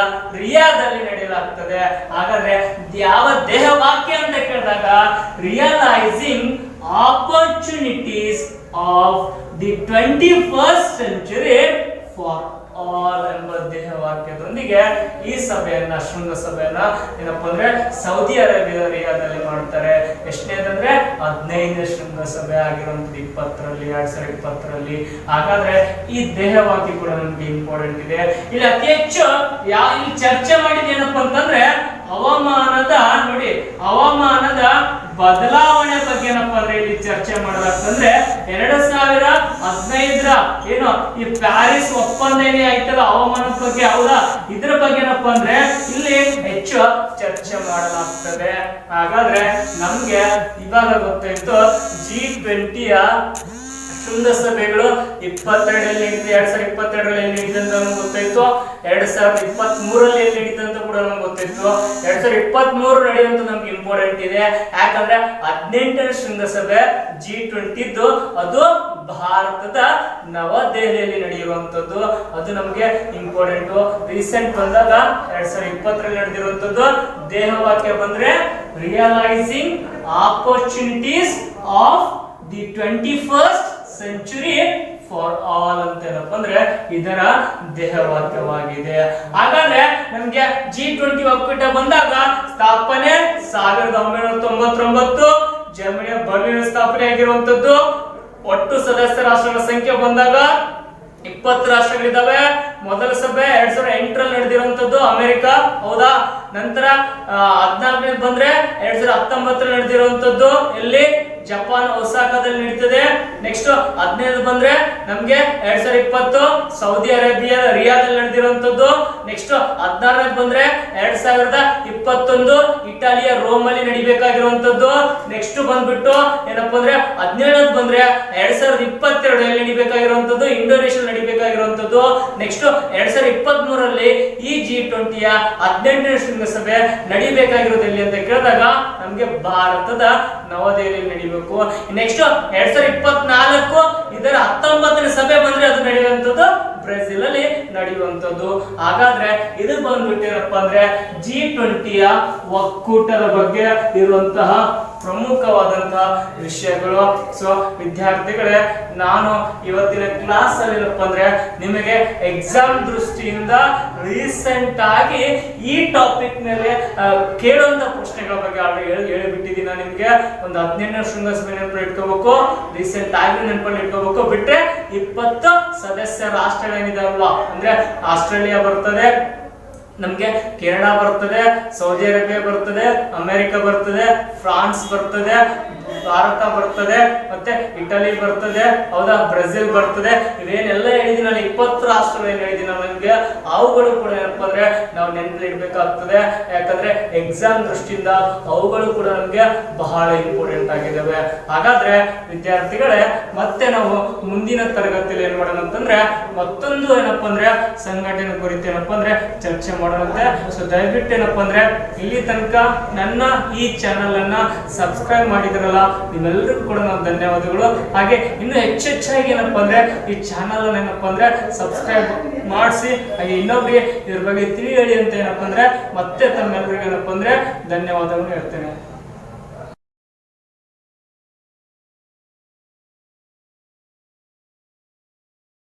ರಿಯಾದಲ್ಲಿ ನಡೆಯಲಾಗ್ತದೆ. ಹಾಗಾದ್ರೆ ಯಾವ ಧ್ಯೇಯವಾಕ್ಯ ಅಂತ ಕೇಳಿದಾಗ realising opportunities of the 21st century for all ಎಂಬ ಧ್ಯೇಯವಾಕ್ಯದೊಂದಿಗೆ ಈ ಸಭೆಯನ್ನ ಶೃಂಗಸಭೆಯನ್ನ ಏನಪ್ಪ ಅಂದ್ರೆ ಸೌದಿ ಅರೇಬಿಯಾದ ರಿಯಾದಲ್ಲಿ ಮಾಡ್ತಾರೆ. ಎಷ್ಟನೇದಂದ್ರೆ 15ನೇ ಶೃಂಗಸಭೆ ಆಗಿರುವಂತದ್ದು 2020ರಲ್ಲಿ. ಹಾಗಾದ್ರೆ ಈ ಧ್ಯೇಯವಾಕ್ಯ ಕೂಡ ನಮ್ಗೆ ಇಂಪಾರ್ಟೆಂಟ್ ಇದೆ. ಇಲ್ಲಿ ಅತಿ ಹೆಚ್ಚು ಇಲ್ಲಿ ಚರ್ಚೆ ಮಾಡಿದ ಏನಪ್ಪ ಅಂತಂದ್ರೆ ಹವಾಮಾನದ ಬದಲಾವಣೆ ಬಗ್ಗೆ ಏನಪ್ಪ ಅಂದ್ರೆ ಇಲ್ಲಿ ಚರ್ಚೆ ಮಾಡಲಾಗ್ತಂದ್ರೆ 2015ರ ಏನು ಈ ಪ್ಯಾರಿಸ್ ಒಪ್ಪಂದ ಏನೇ ಆಯ್ತಲ್ಲ ಹವಾಮಾನದ ಬಗ್ಗೆ, ಹೌದಾ, ಇದ್ರ ಬಗ್ಗೆ ಏನಪ್ಪ ಅಂದ್ರೆ ಇಲ್ಲಿ ಹೆಚ್ಚು ಚರ್ಚೆ ಮಾಡಲಾಗ್ತದೆ. ಹಾಗಾದ್ರೆ ನಮ್ಗೆ ಇವಾಗ ಗೊತ್ತಾಯ್ತು G20ಯ ಶೃಂಗಸಭೆಗಳು 2022ರಲ್ಲಿ ನಡೀತಿದೆ, 2022ರಲ್ಲಿ ನಡೀತಿದೆ ಅಂತ ನಮ್ಗೆ ಗೊತ್ತಾಯ್ತು. 2023ರಲ್ಲಿ ನಡೀತಿದೆ ಅಂತ ಕೂಡ ನಮ್ಗೆ ಗೊತ್ತಾಯ್ತು. 2023 ನಡೆಯುವಂತ ನಮ್ಗೆ ಇಂಪಾರ್ಟೆಂಟ್ ಇದೆ. ಯಾಕಂದ್ರೆ 18ನೇ ಶೃಂಗಸಭೆ G20 ಅದು ಭಾರತದ ನವದೆಹಲಿಯಲ್ಲಿ ನಡೆಯುವಂತದ್ದು. ಅದು ನಮ್ಗೆ ಇಂಪಾರ್ಟೆಂಟ್. ರೀಸೆಂಟ್ ಬಂದಾಗ 2020ರಲ್ಲಿ ನಡೆದಿರುವಂತದ್ದು ಧ್ಯೇಯವಾಕ್ಯ ಬಂದ್ರೆ realising opportunities of the 21st century for all ಅಂತ ಏನಪ್ಪ ಅಂದ್ರೆ ಇದರ ಧ್ಯೇಯವಾಕ್ಯವಾಗಿದೆ. ಹಾಗಾದ್ರೆ ನಮ್ಗೆ G20 ಒಕ್ಕೂಟ ಬಂದಾಗ ಸ್ಥಾಪನೆ 1999 ಜರ್ಮನಿಯ ಬರ್ಲಿನ್ ಸ್ಥಾಪನೆ ಆಗಿರುವಂತದ್ದು. ಒಟ್ಟು ಸದಸ್ಯ ರಾಷ್ಟ್ರಗಳ ಸಂಖ್ಯೆ ಬಂದಾಗ 20 ರಾಷ್ಟ್ರಗಳಿದ್ದಾವೆ. ಮೊದಲ ಸಭೆ 2008ರಲ್ಲಿ ನಡೆದಿರುವಂತದ್ದು ಅಮೆರಿಕ, ಹೌದಾ. ನಂತರ 14ನೇ ಬಂದ್ರೆ 2019ರಲ್ಲಿ ನಡೆದಿರುವಂತದ್ದು ಎಲ್ಲಿ ಜಪಾನ್ ಒಸಾಕಾದಲ್ಲಿ ನಡೀತದೆ. ನೆಕ್ಸ್ಟ್ 15 ಬಂದ್ರೆ ನಮ್ಗೆ 2020 ಸೌದಿ ಅರೇಬಿಯಾ ರಿಯಾದಲ್ಲಿ ನಡೆದಿರುವಂತದ್ದು. ನೆಕ್ಸ್ಟ್ 16ನೇ ಬಂದ್ರೆ 2021 ಇಟಾಲಿಯ ರೋಮ್ ಅಲ್ಲಿ ನಡಿಬೇಕಾಗಿರುವಂತದ್ದು. ನೆಕ್ಸ್ಟ್ ಬಂದ್ಬಿಟ್ಟು ಏನಪ್ಪಾ ಅಂದ್ರೆ 17 ಬಂದ್ರೆ 2022 ಅಲ್ಲಿ ನಡಿಬೇಕಾಗಿರುವಂತದ್ದು, ಇಂಡೋನೇಷ್ಯಾ ನಡಿಬೇಕಾಗಿರುವಂತದ್ದು. ನೆಕ್ಸ್ಟ್ 2023 ಈ G20 18ನೇ ಶೃಂಗಸಭೆ ನಡಿಬೇಕಾಗಿರೋದು ಎಲ್ಲಿ ಅಂತ ಕೇಳಿದಾಗ ನಮ್ಗೆ ಭಾರತದ ನವದೆಹಲಿಯಲ್ಲಿ ನಡಿಬೇಕು. ನೆಕ್ಸ್ಟ್ 2024 ಇದರ 19ನೇ ಸಭೆ ಬಂದ್ರೆ ಅದು ನಡೆಯುವಂತದ್ದು ಬ್ರೆಜಿಲ್ ಅಲ್ಲಿ ನಡೆಯುವಂತದ್ದು. ಹಾಗಾದ್ರೆ ಇದು ಬಂದ್ಬಿಟ್ಟು ಏನಪ್ಪಾ ಅಂದ್ರೆ G20 ಒಕ್ಕೂಟದ ಬಗ್ಗೆ ಇರುವಂತಹ ಪ್ರಮುಖವಾದಂತಹ ವಿಷಯಗಳು. ಸೊ ವಿದ್ಯಾರ್ಥಿಗಳೇ, ನಾನು ಇವತ್ತಿನ ಕ್ಲಾಸ್ ಅಲ್ಲಿ ಏನಪ್ಪಾ ಅಂದ್ರೆ ನಿಮಗೆ ಎಕ್ಸಾಮ್ ದೃಷ್ಟಿಯಿಂದ ರೀಸೆಂಟ್ ಆಗಿ ಈ ಟಾಪಿಕ್ ಮೇಲೆ ಕೇಳುವಂತ ಪ್ರಶ್ನೆಗಳ ಬಗ್ಗೆ ಆಲ್ರೆಡಿ ಹೇಳಿಬಿಟ್ಟಿದ್ದೀನಿ. ನಾನು ನಿಮ್ಗೆ ಒಂದು 18ನೇ ಶೃಂಗಸಭೆ ನೆನಪಲ್ಲಿ ಇಟ್ಕೋಬೇಕು, ರೀಸೆಂಟ್ ಆಗಿ ನೆನಪಲ್ಲಿ ಇಟ್ಕೋಬೇಕು. ಬಿಟ್ರೆ 20 ಸದಸ್ಯ ರಾಷ್ಟ್ರಗಳೇನಿದೆ ಅಲ್ವಾ, ಅಂದ್ರೆ ಆಸ್ಟ್ರೇಲಿಯಾ ಬರ್ತದೆ, ನಮ್ಗೆ ಕೆನಡಾ ಬರ್ತದೆ, ಸೌದಿ ಅರೇಬಿಯಾ ಬರ್ತದೆ, ಅಮೆರಿಕ ಬರ್ತದೆ, ಫ್ರಾನ್ಸ್ ಬರ್ತದೆ, ಭಾರತ ಬರ್ತದೆ, ಮತ್ತೆ ಇಟಲಿ ಬರ್ತದೆ, ಹೌದಾ, ಬ್ರೆಜಿಲ್ ಬರ್ತದೆ. ಇವೇನೆಲ್ಲ ಹೇಳಿದಿನಲ್ಲ 20 ರಾಷ್ಟ್ರಗಳೇನು ಹೇಳಿದಿನಲ್ಲ ನಿಮ್ಗೆ, ಅವುಗಳು ಕೂಡ ಏನಪ್ಪಾ ಅಂದ್ರೆ ನಾವು ನೆನಪಲ್ಲಿ ಇಡ್ಬೇಕಾಗ್ತದೆ. ಯಾಕಂದ್ರೆ ಎಕ್ಸಾಮ್ ದೃಷ್ಟಿಯಿಂದ ಅವುಗಳು ಕೂಡ ನಮ್ಗೆ ಬಹಳ ಇಂಪಾರ್ಟೆಂಟ್ ಆಗಿದ್ದಾವೆ. ಹಾಗಾದ್ರೆ ವಿದ್ಯಾರ್ಥಿಗಳೇ, ಮತ್ತೆ ನಾವು ಮುಂದಿನ ತರಗತಿಯಲ್ಲಿ ಏನ್ ಮಾಡೋಣ ಅಂತಂದ್ರೆ ಮತ್ತೊಂದು ಏನಪ್ಪಾ ಅಂದ್ರೆ ಸಂಘಟನೆ ಕುರಿತು ಏನಪ್ಪಾ ಅಂದ್ರೆ ಚರ್ಚೆ ಮಾಡೋಣಂತೆ. ಸೊ ದಯವಿಟ್ಟು ಏನಪ್ಪಾ ಅಂದ್ರೆ ಇಲ್ಲಿ ತನಕ ನನ್ನ ಈ ಚಾನಲ್ ಅನ್ನ ಸಬ್ಸ್ಕ್ರೈಬ್ ಮಾಡಿದ್ರಲ್ಲ, ನಿಮ್ಮೆಲ್ಲರಿಗೂ ಕೂಡ ನಾವು ಧನ್ಯವಾದಗಳು. ಹಾಗೆ ಇನ್ನು ಹೆಚ್ಚೆಚ್ಚಾಗಿ ಏನಪ್ಪಾ ಅಂದ್ರೆ ಈ ಚಾನಲ್ ಏನಪ್ಪಾ ಅಂದ್ರೆ ಸಬ್ಸ್ಕ್ರೈಬ್ ಮಾಡಿಸಿ, ಹಾಗೆ ಇನ್ನೊಬ್ಬರಿಗೆ ಇದ್ರ ಬಗ್ಗೆ ತಿಳಿ ಹೇಳಿ ಅಂತ ಏನಪ್ಪಾ ಅಂದ್ರೆ ಮತ್ತೆ ತಮ್ಮೆಲ್ಲರಿಗೂ ಏನಪ್ಪಾ ಅಂದ್ರೆ ಧನ್ಯವಾದಗಳು ಹೇಳ್ತೇನೆ.